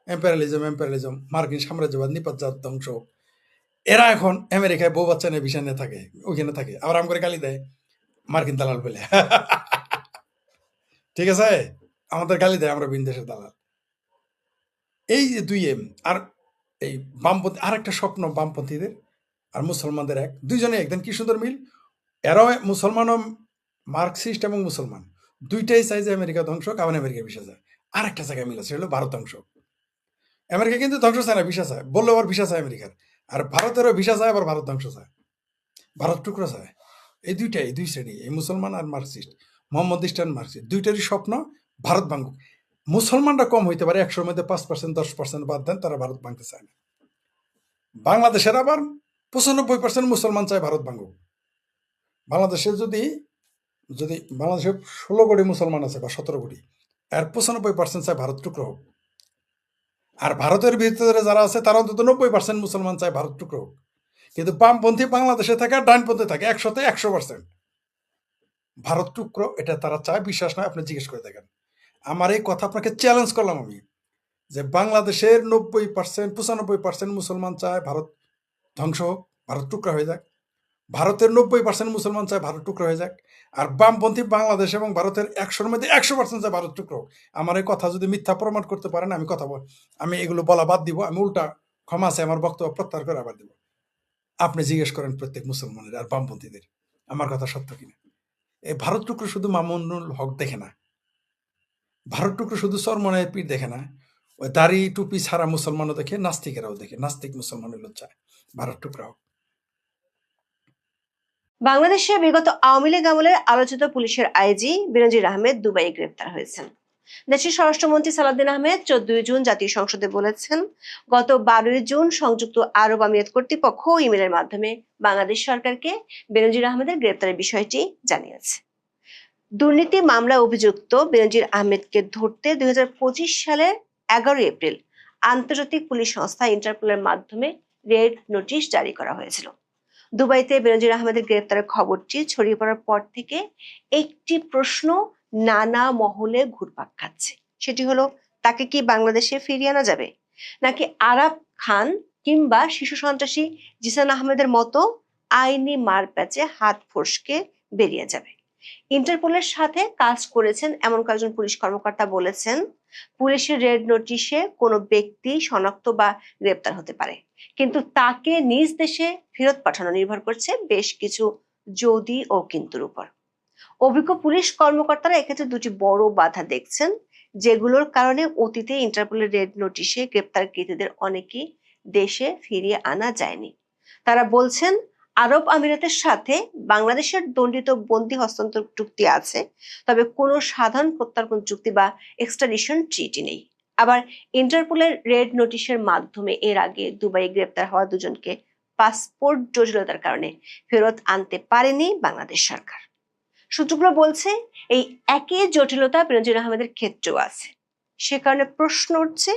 Speaker 2: এম্পেরিয়ালিজম এম্পেরিয়ালিজম, মার্কিন সাম্রাজ্যবাদ নিপাত জাত ধ্বংস। এরা এখন আমেরিকায় বউ বাচ্চা নিয়ে ভিসা নিয়ে থাকে, ওইখানে থাকে, আবার আম করে গালি দেয় মার্কিন দালাল বলে। ঠিক আছে, আমাদের গালি দেয় আমরা বিদেশের দালাল। এই যে 2M আর এই বামপন্থী, আর একটা স্বপ্ন বামপন্থীদের আর মুসলমানদের এক, দুইজনে একদিন কি সুন্দর মিল। এরাও মুসলমানও, মার্কসিস্ট এবং মুসলমান দুইটাই চাই যে আমেরিকা ধ্বংস, আবার আমেরিকা ভিসা যায়। আর একটা জায়গায় মিল আছে, হলো ভারত ধ্বংস। আমেরিকা কিন্তু ধ্বংস চায় না, ভিসা চায়, বললে আবার ভিসা চায় আমেরিকার। আর ভারতেরও ভিসা চায়, আবার ভারত ধ্বংস চায়, ভারত টুকরো চায়। এই দুইটাই, দুই শ্রেণী, এই মুসলমান আর মার্কসিস্ট, মোহাম্মদিস্ট আর মার্কসিস্ট, দুইটারই স্বপ্ন ভারত ভাঙুক। মুসলমানরা কম হইতে পারে, 100-র মধ্যে 5%, 10% বাদ দেন, তারা ভারত ভাঙতে চায় না। বাংলাদেশের আবার 95% মুসলমান চায় ভারত ভাঙুক। বাংলাদেশের যদি যদি বাংলাদেশে 16 কোটি মুসলমান আছে বা 17 কোটি, আর 95% চায় ভারত টুকরো হোক। আর ভারতের ভিতরে যারা আছে, তারা অন্তত 90% মুসলমান চায় ভারত টুকরো হোক। কিন্তু বামপন্থী বাংলাদেশে থাকে, আর ডানপন্থী থাকে 100-তে 100%। ভারত টুকরো এটা তারা চায়, বিশ্বাস নয় আপনি জিজ্ঞেস করে দেখেন। আমার এই কথা আপনাকে চ্যালেঞ্জ করলাম আমি, যে বাংলাদেশের 90%, 95% মুসলমান চায় ভারত ধ্বংস হোক, ভারত টুকরা হয়ে যাক। ভারতের 90% মুসলমান চায় ভারত টুকরা হয়ে যাক। আর বামপন্থী বাংলাদেশ এবং ভারতের 100-র মধ্যে 100% চায় ভারত টুকরো হোক। আমার এই কথা যদি মিথ্যা প্রমাণ করতে পারেন, আমি এগুলো বলা বাদ দিব, আমি উল্টা ক্ষমা আছে আমার বক্তব্য প্রত্যাহার করে আবার দিব। আপনি জিজ্ঞেস করেন প্রত্যেক মুসলমানের আর বামপন্থীদের আমার কথা সত্য কিনা। এই ভারত টুকরো শুধু মামুনুল হক দেখে না, ভারত টুকরো শুধু চরমনায়ের পীর দেখে না, ওই দাড়ি টুপি ছাড়া মুসলমানও দেখে, নাস্তিকেরাও দেখে। নাস্তিক মুসলমান হলো চায় ভারত টুকরা হোক।
Speaker 4: বাংলাদেশে বিগত আওয়ামী লীগ আমলের আলোচিত পুলিশের আইজি বেনজির আহমেদ দুবাইয়ে গ্রেপ্তার হয়েছেন। দেশের স্বরাষ্ট্রমন্ত্রী সালাউদ্দিন আহমেদ 14 জুন জাতীয় সংসদে বলেছেন, গত 12 জুন সংযুক্ত আরব আমিরাত কর্তৃপক্ষ ইমেলের মাধ্যমে বাংলাদেশ সরকারকে বেনজির আহমেদের গ্রেপ্তারের বিষয়টি জানিয়েছে। দুর্নীতি মামলায় অভিযুক্ত বেনজির আহমেদকে ধরতে 2025 সালের 11 এপ্রিল আন্তর্জাতিক পুলিশ সংস্থা ইন্টারপোলের মাধ্যমে রেড নোটিশ জারি করা হয়েছিল। দুবাইতে বেনজির আহমেদের গ্রেপ্তারের খবরটি ছড়িয়ে পড়ার পর থেকে একটি প্রশ্ন নানা মহলে ঘুরপাক খাচ্ছে। সেটি হলো, তাকে কি বাংলাদেশে ফিরিয়ে আনা যাবে, নাকি আরাফ খান কিংবা শিশু সন্ত্রাসী জিসান আহমেদের মতো আইনি মারপ্যাচে হাত ফসকে বেরিয়ে যাবে। ইন্টারপোলের সাথে কাজ করেছেন এমন কয়েকজন পুলিশ কর্মকর্তা বলেছেন, পুলিশের রেড নোটিশে কোনো ব্যক্তি শনাক্ত বা গ্রেপ্তার হতে পারে, কিন্তু তাকে নিজ দেশে ফেরত পাঠানো নির্ভর করছে বেশ কিছু যদি ও কিন্তুর উপর। অভিজ্ঞ পুলিশ কর্মকর্তারা এক্ষেত্রে দুটি বড় বাধা দেখছেন, যেগুলোর কারণে অতীতে ইন্টারপোলের রেড নোটিশে গ্রেপ্তারকৃতদের অনেকেই দেশে ফিরিয়ে আনা যায়নি। তারা বলছেন, আরব আমিরাতের সাথে বাংলাদেশের দণ্ডিত বন্দী হস্তান্তর চুক্তি আছে, তবে কোনো সাধারণ প্রত্যর্পণ চুক্তি বা এক্সট্রাডিশন ট্রিটি নেই। আবার ইন্টারপোলের রেড নোটিশের মাধ্যমে এর আগে দুবাইয়ে গ্রেপ্তার হওয়া দুজনকে পাসপোর্ট জটিলতার কারণে ফেরত আনতে পারেনি বাংলাদেশ সরকার। সূত্রগুলো বলছে, এই একই জটিলতা বেনজির আহমেদের ক্ষেত্রেও আছে। সে কারণে প্রশ্ন উঠছে,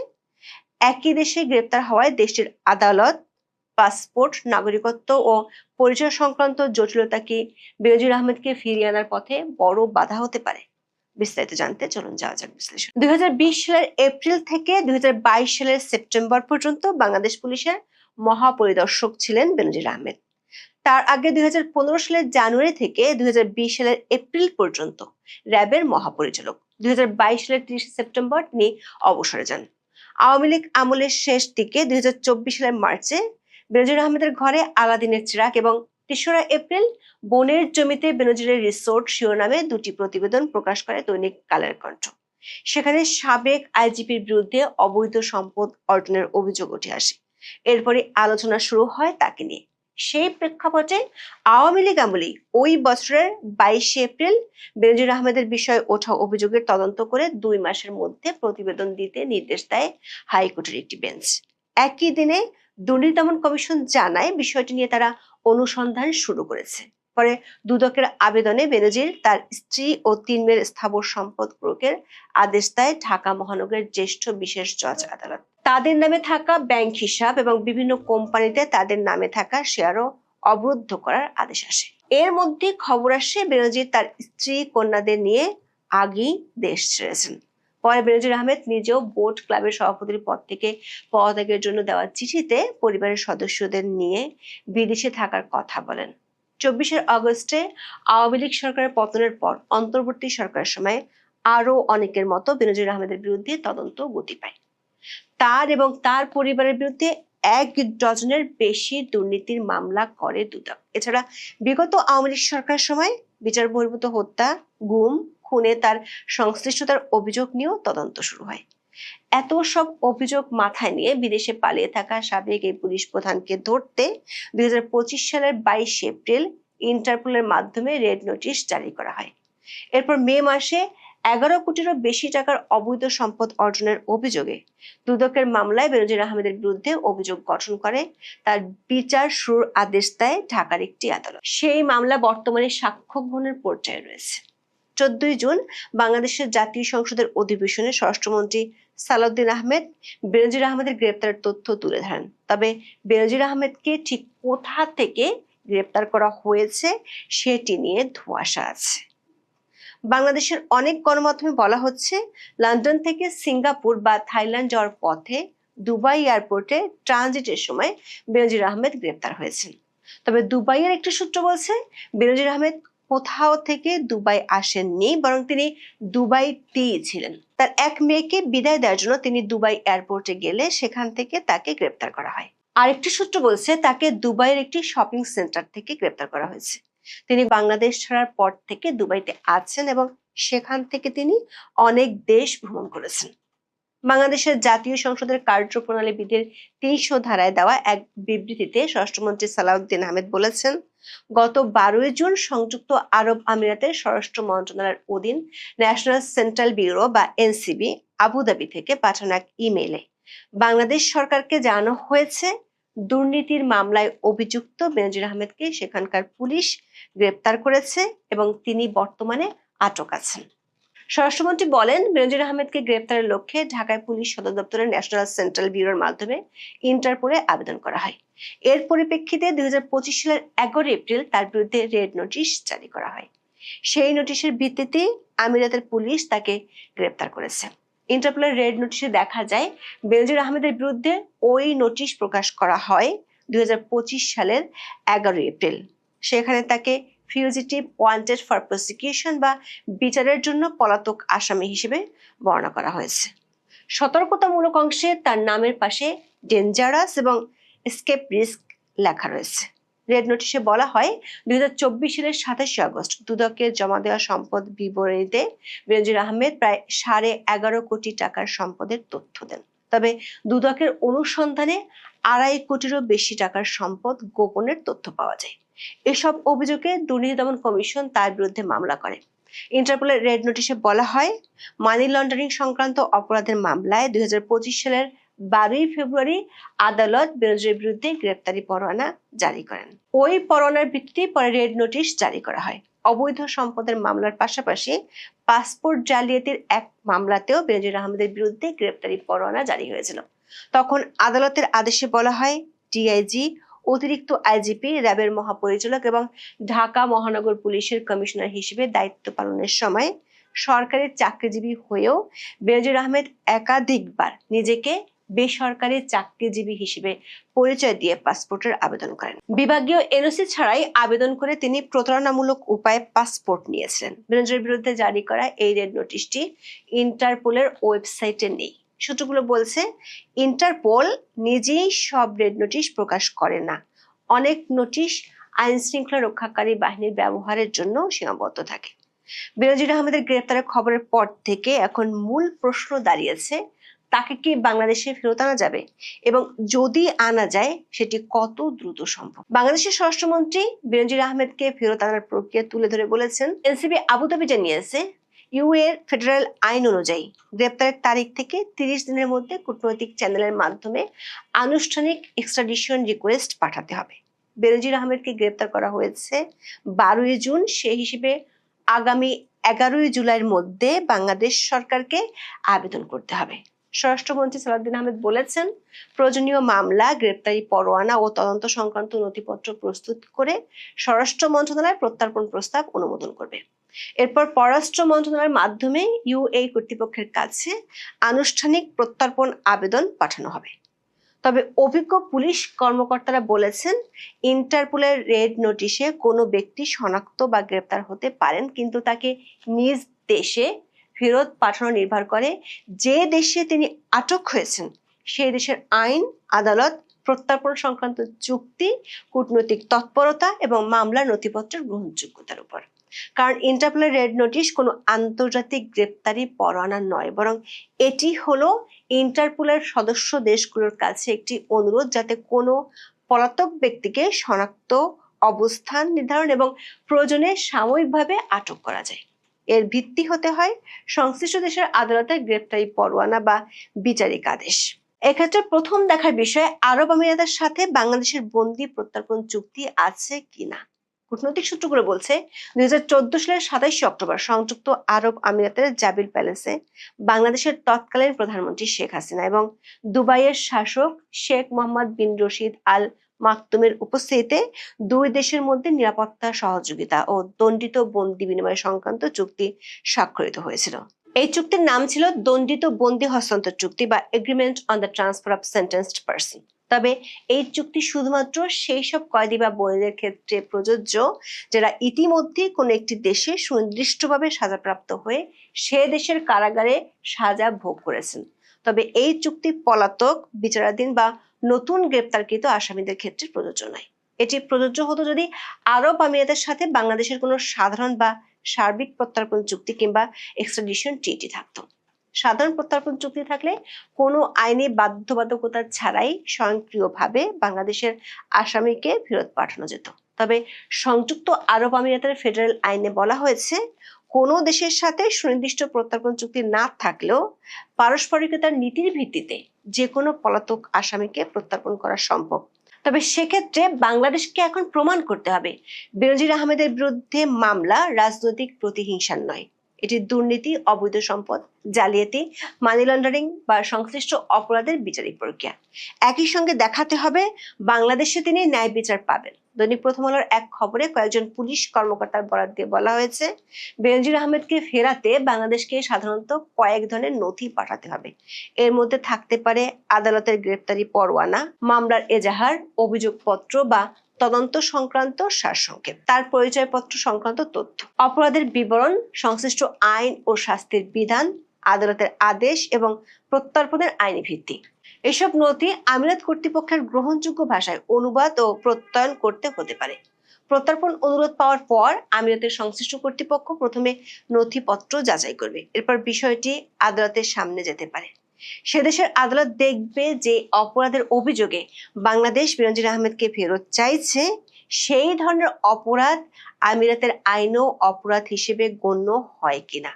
Speaker 4: একই দেশে গ্রেপ্তার হওয়ায় দেশটির আদালত, পাসপোর্ট, নাগরিকত্ব ও পরিচয় সংক্রান্ত জটিলতা কি বেনজির আহমেদকে ফিরিয়ে আনার পথে বড় বাধা হতে পারে? বিস্তারিত জানতে চলুন যাওয়া যাক বিশ্লেষণ। 2020 সালের এপ্রিল থেকে 2022 সালের সেপ্টেম্বর পর্যন্ত বাংলাদেশ পুলিশের মহাপরিদর্শক ছিলেন বেনজির আহমেদ। তার আগে 2015 সালের জানুয়ারি থেকে 2020 সালের এপ্রিল পর্যন্ত র্যাবের মহাপরিচালক। 2022 সালের 30 সেপ্টেম্বর তিনি অবসরে যান। আওয়ামী লীগ আমলের শেষ দিকে 2024 সালের মার্চে বেনজির আহমেদের ঘরে আলাদিনের চিরাগ এবং 3রা এপ্রিল বনের জমিতে বেনজিরের রিসোর্ট শিরোনামে দুটি প্রতিবেদন প্রকাশ করে দৈনিক কালের কণ্ঠ। সেখানে সাবেক আইজিপির বিরুদ্ধে অবৈধ সম্পদ অর্জনের অভিযোগ উঠে আসে। এরপরে আলোচনা শুরু হয় তাকে নিয়ে। সেই প্রেক্ষাপটে আওয়ামী লীগ আমলেই ওই বছরের 22 এপ্রিল বেনজির আহমেদের বিষয়ে ওঠা অভিযোগের তদন্ত করে 2 মাসের মধ্যে প্রতিবেদন দিতে নির্দেশ দেয় হাইকোর্টের একটি বেঞ্চ। একই দিনে দুর্নীতি দমন কমিশন জানায় বিষয়টি নিয়ে তারা অনুসন্ধান শুরু করেছে। পরে দুদকের আবেদনে বেনজির, তার স্ত্রী ও 3 মেয়ের স্থাবর সম্পদ প্রয়োগের আদেশ দেয় ঢাকা মহানগরের জ্যেষ্ঠ বিশেষ জজ আদালত। তাদের নামে থাকা ব্যাংক হিসাব এবং বিভিন্ন কোম্পানিতে তাদের নামে থাকা শেয়ারও অবরুদ্ধ করার আদেশ আসে। এর মধ্যে খবর আসে বেনজির তার স্ত্রী কন্যাদের নিয়ে আগেই দেশ ছেড়েছেন। পরে বেনজির আহমেদ নিজেও বোট ক্লাবের সভাপতির পদ থেকে পদত্যাগের জন্য দেওয়া চিঠিতে পরিবারের সদস্যদের নিয়ে বিদেশে থাকার কথা বলেন। 24 আগস্টে আওয়ামী লীগ সরকারের পতনের পর অন্তর্বর্তী সরকারের সময় আরো অনেকের মতো বেনজির আহমেদের বিরুদ্ধে তদন্ত গতি পায়। তার এবং তার পরিবারের বিরুদ্ধে 1 ডজনের বেশি দুর্নীতির মামলা করে দুদক। এছাড়া বিগত আওয়ামী লীগ সরকারের সময় বিচার বহির্ভূত হত্যা, গুম, খুনে তার সংশ্লিষ্টতার অভিযোগ নিয়েও তদন্ত শুরু হয়। এত সব অভিযোগ মাথায় নিয়ে বিদেশে পালিয়ে থাকা সাবেক এই পুলিশ প্রধানকে ধরতে 2025 সালের 22 এপ্রিল ইন্টারপোলের মাধ্যমে রেড নোটিশ জারি করা হয়। এরপর মে মাসে 11 কোটিরও বেশি টাকার অবৈধ সম্পদ অর্জনের অভিযোগে দুদকের মামলায় বেনজির আহমেদের বিরুদ্ধে অভিযোগ গঠন করে তার বিচার শুরুর আদেশ দেয় ঢাকার একটি আদালত। সেই মামলা বর্তমানে সাক্ষ্য গ্রহণের পর্যায়ে রয়েছে। 14 জুন বাংলাদেশের জাতীয় সংসদের অধিবেশনে স্বরাষ্ট্রমন্ত্রী সালাউদ্দিন আহমেদ বেনজির আহমেদের গ্রেপ্তারের তথ্য তুলে ধরেন। তবে বেনজির আহমেদকে ঠিক কোথা থেকে গ্রেপ্তার করা হয়েছে সেটি নিয়ে ধোঁয়াশা আছে। বাংলাদেশের অনেক গণমাধ্যমে বলা হচ্ছে, লন্ডন থেকে সিঙ্গাপুর বা থাইল্যান্ড যাওয়ার পথে দুবাই এয়ারপোর্টে ট্রানজিটের সময় বেনজির আহমেদ গ্রেপ্তার হয়েছেন। তবে দুবাইয়ের একটি সূত্র বলছে, বেনজির আহমেদ কোথাও থেকে দুবাই আসেননি, বরং তিনি দুবাইতেই ছিলেন। তার 1 মেয়েকে বিদায় দেওয়ার জন্য তিনি দুবাই এয়ারপোর্টে গেলে সেখান থেকে তাকে গ্রেপ্তার করা হয়। আরেকটি সূত্র বলছে, তাকে দুবাইয়ের একটি শপিং সেন্টার থেকে গ্রেপ্তার করা হয়েছে। তিনি বাংলাদেশ ছাড়ার পর থেকে দুবাইতে আছেন এবং সেখান থেকে তিনি অনেক দেশ ভ্রমণ করেছেন। বাংলাদেশের জাতীয় সংসদের কার্যপ্রণালী বিধির 300 ধারায় দেওয়া এক বিবৃতিতে স্বরাষ্ট্রমন্ত্রী সালাউদ্দিন আহমেদ বলেছেন, গত 12 জুন সংযুক্ত আরব আমিরাতের স্বরাষ্ট্র মন্ত্রণালয়ের অধীন ন্যাশনাল সেন্ট্রাল ব্যুরো বা এনসিবি আবুধাবি থেকে পাঠানো এক ইমেইলে বাংলাদেশ সরকারকে জানানো হয়েছে, দুর্নীতির মামলায় অভিযুক্ত বেনজির আহমেদকে সেখানকার পুলিশ গ্রেপ্তার করেছে এবং তিনি বর্তমানে আটক আছেন। স্বরাষ্ট্রমন্ত্রী বলেন, বেনজির আহমেদকে গ্রেপ্তারের লক্ষ্যে ঢাকায় পুলিশ সদর দপ্তরের ন্যাশনাল সেন্ট্রাল ব্যুরোর মাধ্যমে ইন্টারপোলে আবেদন করা হয়। এর পরিপ্রেক্ষিতে 2025 সালের 11 এপ্রিল তার বিরুদ্ধে রেড নোটিশ জারি করা হয়। সেই নোটিশের ভিত্তিতে আমিরাতের পুলিশ তাকে গ্রেপ্তার করেছে। ইন্টারপোলের রেড নোটিশে দেখা যায়, বেনজির আহমেদের বিরুদ্ধে ওই নোটিশ প্রকাশ করা হয় 2025 সালের 11 এপ্রিল। সেখানে তাকে ফিউজিটিভ ওয়ান্টেড ফর প্রসিকিউশন বা বিচারের জন্য পলাতক আসামি হিসেবে বর্ণনা করা হয়েছে। সতর্কতামূলক অংশে তার নামের পাশে ডেঞ্জারাস এবং এসকেপ রিস্ক লেখা রয়েছে। রেড নোটিশে বলা হয় 2024 সালের 27 আগস্ট দুদকে জমা দেওয়া সম্পদ বিবরণীতে বেনজির আহমেদ প্রায় 11.5 কোটি টাকার সম্পদের তথ্য দেন। তবে দুদকের অনুসন্ধানে 2.5 কোটিরও বেশি টাকার সম্পদ গোপনের তথ্য পাওয়া যায়। এসব অভিযোগে দুর্নীতি দমন কমিশন তার বিরুদ্ধে মামলা করে। ইন্টারপোলের রেড নোটিশে বলা হয়, মানি লন্ডারিং সংক্রান্ত অপরাধের মামলায় 2025 সালের 12 ফেব্রুয়ারি আদালত বেনজিরের বিরুদ্ধে গ্রেপ্তারি পরোয়ানা জারি করেন। ওই পরোয়ানার ভিত্তিতে পরে রেড নোটিশ জারি করা হয়। অবৈধ সম্পদের মামলার পাশাপাশি পাসপোর্ট জালিয়াতির এক মামলাতেও বেনজির আহমেদের বিরুদ্ধে গ্রেপ্তারি পরোয়ানা জারি হয়েছিল। তখন আদালতের আদেশে বলা হয়, ডিআইজি, অতিরিক্ত আইজিপি, র্যাবের মহাপরিচালক এবং ঢাকা মহানগর পুলিশের কমিশনার হিসেবে দায়িত্ব পালনের সময় সরকারি চাকরিজীবী হয়েও বেনজির আহমেদ একাধিকবার নিজেকে বেসরকারি চাকরিজীবী হিসেবে পরিচয় দিয়ে পাসপোর্টের আবেদন করেন। বিভাগীয় এনওসি ছাড়াই আবেদন করে তিনি প্রতারণামূলক উপায়ে পাসপোর্ট নিয়েছিলেন। বেনজিরের বিরুদ্ধে জারি করা এই রেড নোটিশটি ইন্টারপোলের ওয়েবসাইটে নেই। সূত্রগুলো বলছে, ইন্টারপোল নিজেই সব রেড নোটিশ প্রকাশ করে না। অনেক নোটিশ আইন শৃঙ্খলা রক্ষাকারী বাহিনীর ব্যবহারের জন্য সীমাবদ্ধ থাকে। বেনজির আহমেদের গ্রেপ্তারের খবরের পর থেকে এখন মূল প্রশ্ন দাঁড়িয়েছে, তাকে কি বাংলাদেশে ফেরত আনা যাবে এবং যদি আনা যায় সেটি কত দ্রুত সম্ভব। বাংলাদেশের স্বরাষ্ট্রমন্ত্রী বেনজির আহমেদকে ফেরত আনার প্রক্রিয়া তুলে ধরে বলেছেন, এনসিবি আবুধাবি জানিয়েছে, এর ফেডারেল আইন অনুযায়ী গ্রেপ্তারের তারিখ থেকে 30 দিনের মধ্যে কূটনৈতিক চ্যানেলের মাধ্যমে আনুষ্ঠানিক এক্সট্রাডিশন রিকোয়েস্ট পাঠাতে হবে। বেনজির আহমেদকে গ্রেপ্তার করা হয়েছে 12 জুন, সেই হিসেবে আগামী 11 জুলাইয়ের মধ্যে বাংলাদেশ সরকারকে আবেদন করতে হবে। স্বরাষ্ট্রমন্ত্রী সালাউদ্দিন আহমেদ বলেছেন, প্রয়োজনীয় মামলা, গ্রেপ্তারি পরোয়ানা ও তদন্ত সংক্রান্ত নথিপত্র প্রস্তুত করে স্বরাষ্ট্র মন্ত্রণালয় প্রত্যর্পণ প্রস্তাব অনুমোদন করবে। এরপর পররাষ্ট্র মন্ত্রণালয়ের মাধ্যমে ইউএই কর্তৃপক্ষের কাছে আনুষ্ঠানিক প্রত্যর্পণ আবেদন পাঠানো হবে। তবে অভিজ্ঞ পুলিশ কর্মকর্তারা বলেছেন, ইন্টারপোলের রেড নোটিশে কোনো ব্যক্তি শনাক্ত বা গ্রেপ্তার হতে পারেন, কিন্তু তাকে নিজ দেশে ফেরত পাঠানো নির্ভর করে যে দেশে তিনি আটক হয়েছেন সেই দেশের আইন, আদালত, প্রত্যর্পণ সংক্রান্ত চুক্তি, কূটনৈতিক তৎপরতা এবং মামলার নথিপত্রের গ্রহণযোগ্যতার উপর। কারণ ইন্টারপোলের রেড নোটিশ কোনো আন্তর্জাতিক গ্রেপ্তারি পরোয়ানা নয়, বরং এটি হলো ইন্টারপোলের সদস্য দেশগুলোর কাছে একটি অনুরোধ, যাতে কোনো পলাতক ব্যক্তিকে শনাক্ত, অবস্থান নির্ধারণ এবং প্রয়োজনে সাময়িকভাবে আটক করা যায়। এর ভিত্তি হতে হয় সংশ্লিষ্ট দেশের আদালতের গ্রেপ্তারি পরোয়ানা বা বিচারিক আদেশ। এক্ষেত্রে প্রথম দেখার বিষয়, আরব আমিরাতের সাথে বাংলাদেশের বন্দি প্রত্যর্পণ চুক্তি আছে কিনা। কূটনৈতিক সূত্রগুলো বলছে, 2014 সালের 27 অক্টোবর সংযুক্ত আরব আমিরাতের জাবিল প্যালেসে বাংলাদেশের তৎকালীন প্রধানমন্ত্রী শেখ হাসিনা এবং দুবাইয়ের শাসক শেখ মোহাম্মদ বিন রশিদ আল মাকতুমের উপস্থিতিতে দুই দেশের মধ্যে নিরাপত্তা সহযোগিতা ও দণ্ডিত বন্দি বিনিময় সংক্রান্ত চুক্তি স্বাক্ষরিত হয়েছিল। এই চুক্তির নাম ছিল দণ্ডিত বন্দি হস্তান্তর চুক্তি বা agreement on the transfer of sentenced person. তবে এই চুক্তি শুধুমাত্র সেই সব কয়েদি বা বন্দীদের ক্ষেত্রে প্রযোজ্য যারা ইতিমধ্যে কোনো একটি দেশে সুনির্দিষ্টভাবে সাজাপ্রাপ্ত হয়ে সে দেশের কারাগারে সাজা ভোগ করেছেন। তবে এই চুক্তি পলাতক, বিচারাধীন বা নতুন গ্রেপ্তারকৃত আসামিদের ক্ষেত্রে প্রযোজ্য নয়। এটি প্রযোজ্য হতো যদি আরব আমিরাতের সাথে বাংলাদেশের কোনো সাধারণ বা সার্বিক প্রত্যর্পণ চুক্তি কিংবা এক্সট্রাডিশন ট্রিটি থাকতো। সাধারণ প্রত্যর্পণ চুক্তি থাকলে কোনো আইনি বাধ্যবাধকতা ছাড়াই স্বয়ংক্রিয়ভাবে বাংলাদেশের আসামিকে ফেরত পাঠানো যেত। তবে সংযুক্ত আরব আমিরাতের ফেডারেল আইনে বলা হয়েছে, কোনো দেশের সাথে সুনির্দিষ্ট প্রত্যর্পণ চুক্তি না থাকলেও পারস্পরিকতার নীতির ভিত্তিতে যে কোনো পলাতক আসামিকে প্রত্যর্পণ করা সম্ভব। তবে সেক্ষেত্রে বাংলাদেশকে এখন প্রমাণ করতে হবে বেনজির আহমেদের বিরুদ্ধে মামলা রাজনৈতিক প্রতিহিংসার নয়, এটি দুর্নীতি, অবৈধ সম্পদ, জালিয়াতি, মানি লন্ডারিং বা সংশ্লিষ্ট অপরাধের বিচারিক প্রক্রিয়া। একই সঙ্গে দেখাতে হবে বাংলাদেশে তিনি ন্যায় বিচার পাবেন। দৈনিক প্রথম আলোর এক খবরে কয়েকজন পুলিশ কর্মকর্তার বরাত দিয়ে বলা হয়েছে, বেনজির আহমেদকে ফেরাতে বাংলাদেশকে সাধারণত কয়েক ধরনের নথি পাঠাতে হবে। এর মধ্যে থাকতে পারে আদালতের গ্রেপ্তারি পরোয়ানা, মামলার এজাহার, অভিযোগপত্র বা তদন্ত সংক্রান্ত সারসংক্ষেপ, তার পরিচয়পত্র সংক্রান্ত তথ্য, অপরাধের বিবরণ, সংশ্লিষ্ট আইন ও শাস্তির বিধান, আদালতের আদেশ এবং প্রত্যর্পণের আইনি ভিত্তি। এসব নথি আমিরাত কর্তৃপক্ষের গ্রহণযোগ্য ভাষায় অনুবাদ ও প্রত্যয়ন করতে হতে পারে। প্রত্যর্পণ অনুরোধ পাওয়ার পর আমিরাতের সংশ্লিষ্ট কর্তৃপক্ষ প্রথমে নথিপত্র যাচাই করবে, এরপর বিষয়টি আদালতের সামনে যেতে পারে। সে দেশের আদালত দেখবে যে অপরাধের অভিযোগে বাংলাদেশ বেনজির আহমেদকে ফেরত চাইছে সেই ধরনের অপরাধ আমিরাতের আইনেও অপরাধ হিসেবে গণ্য হয় কিনা।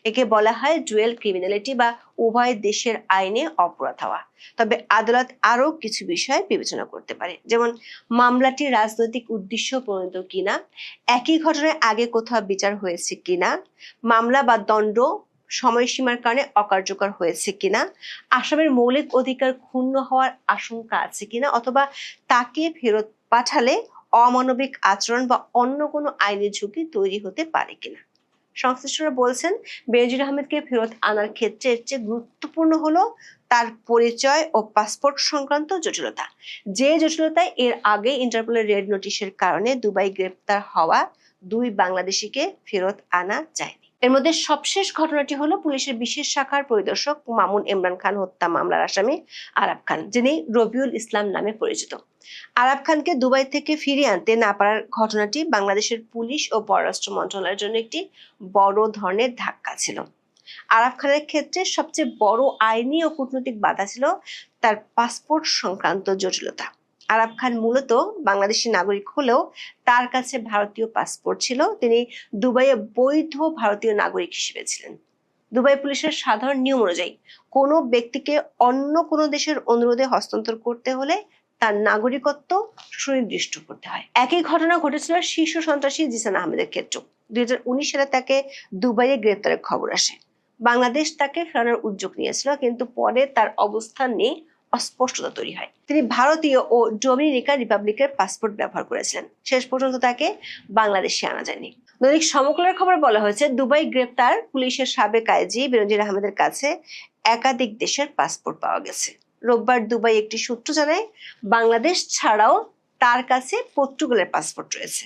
Speaker 4: একে বলা হয় ডুয়েল ক্রিমিনালিটি বা উভয় দেশের আইনে অপরাধ হওয়া। তবে আদালত আরো কিছু বিষয় বিবেচনা করতে পারে, যেমন মামলাটি রাজনৈতিক উদ্দেশ্য প্রণীত কিনা, একই ঘটনায় আগে কোথাও বিচার হয়েছে কিনা, মামলা বা দণ্ড সময়সীমার কারণে অকার্যকর হয়েছে কিনা, আসামির মৌলিক অধিকার ক্ষুণ্ণ হওয়ার আশঙ্কা আছে কিনা, অথবা তাকে ফেরত পাঠালে অমানবিক আচরণ বা অন্য কোনো আইনি ঝুঁকি তৈরি হতে পারে কিনা। সংশ্লিষ্টরা বলছেন, বেনজির আহমেদকে ফেরত আনার ক্ষেত্রে এর চেয়ে গুরুত্বপূর্ণ হলো তার পরিচয় ও পাসপোর্ট সংক্রান্ত জটিলতা। যে জটিলতায় এর আগে ইন্টারপোলের রেড নোটিশের কারণে দুবাই গ্রেপ্তার হওয়া 2 বাংলাদেশিকে ফেরত আনা যায়নি। এর মধ্যে সবশেষ ঘটনাটি হলো পুলিশের বিশেষ শাখার পরিদর্শক মামুন ইমরান খান হত্যা মামলার আসামি আরাব খান, যিনি রবিউল ইসলাম নামে পরিচিত। আরাব খানকে দুবাই থেকে ফিরিয়ে আনতে না পারার ঘটনাটি বাংলাদেশের পুলিশ ও পররাষ্ট্র মন্ত্রণালয়ের জন্য একটি বড় ধরনের ধাক্কা ছিল। আরাব খানের ক্ষেত্রে সবচেয়ে বড় আইনি ও কূটনৈতিক বাধা ছিল তার পাসপোর্ট সংক্রান্ত জটিলতা। আরাব খান মূলত বাংলাদেশি নাগরিক হলেও তার কাছে ভারতীয় পাসপোর্ট ছিল। তিনি দুবাইয়ে বৈধ ভারতীয় নাগরিক হিসেবে ছিলেন। দুবাই পুলিশের সাধারণ নিয়ম অনুযায়ী কোনো ব্যক্তিকে অন্য কোনো দেশের অনুরোধে হস্তান্তর করতে হলে তার নাগরিকত্ব সুনির্দিষ্ট করতে হয়। একই ঘটনা ঘটেছিল শীর্ষ সন্ত্রাসী জিসান আহমেদের ক্ষেত্রেও। 2019 সালে তাকে দুবাইয়ে গ্রেপ্তারের খবর আসে। বাংলাদেশ তাকে ফেরানোর উদ্যোগ নিয়েছিল, কিন্তু পরে তার অবস্থান নিয়ে অস্পষ্টতা তৈরি হয়। তিনি ভারতীয় ও ডোমিনিকা রিপাবলিকের পাসপোর্ট ব্যবহার করেছিলেন। শেষ পর্যন্ত তাকে বাংলাদেশে আনা যায়নি। দৈনিক সমকালের খবর বলা হয়েছে, দুবাই গ্রেপ্তার পুলিশের সাবেক আইজি বেনজির আহমেদের কাছে একাধিক দেশের পাসপোর্ট পাওয়া গেছে। রোববার দুবাই একটি সূত্র জানায়, বাংলাদেশ ছাড়াও তার কাছে পর্তুগালের পাসপোর্ট রয়েছে।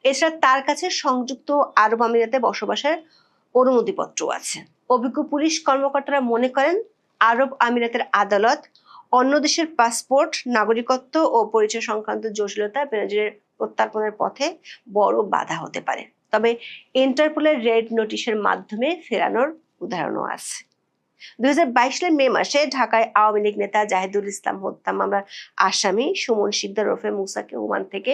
Speaker 4: এছাড়া তার কাছে সংযুক্ত আরব আমিরাতে বসবাসের অনুমতিপত্র আছে। অভিজ্ঞ পুলিশ কর্মকর্তারা মনে করেন, আরব আমিরাতের আদালত অন্য দেশের পাসপোর্ট, নাগরিকত্ব ও পরিচয় সংক্রান্ত জটিলতা বেনজিরের প্রত্যর্পণের পথে বড় বাধা হতে পারে। তবে ইন্টারপোলের রেড নোটিশের মাধ্যমে ফেরানোর উদাহরণও আছে। 2022 সালের মে মাসে ঢাকায় আওয়ামী লীগ নেতা জাহিদুল ইসলাম হত্যা মামলার আসামি সুমন শিকদার ওরফে মুসাকে ওমান থেকে,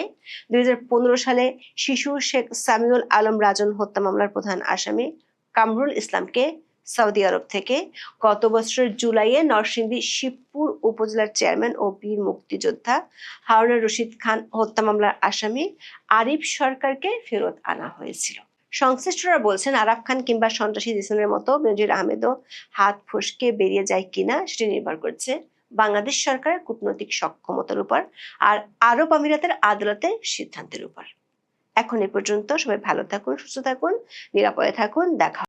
Speaker 4: 2015 সালে শিশু শেখ সামিউল আলম রাজন হত্যা মামলার প্রধান আসামি কামরুল ইসলামকে সৌদি আরব থেকে, গত বছরের জুলাইয়ে নরসিংদী শিবপুর উপজেলার চেয়ারম্যান ও বীর মুক্তিযোদ্ধা হারুনুর রশিদ খান হত্যা মামলার আসামি আরিফ সরকারকে ফেরত আনা হয়েছিল। সংশ্লিষ্টরা বলছেন, আরাব খান কিংবা সন্ত্রাসী জিসানের মতো বেনজির আহমেদও হাত ফসকে বেরিয়ে যায় কিনা সেটি নির্ভর করছে বাংলাদেশ সরকারের কূটনৈতিক সক্ষমতার উপর আর আরব আমিরাতের আদালতের সিদ্ধান্তের উপর। এখন এ পর্যন্ত। সবাই ভালো থাকুন, সুস্থ থাকুন, নিরাপদে থাকুন। দেখা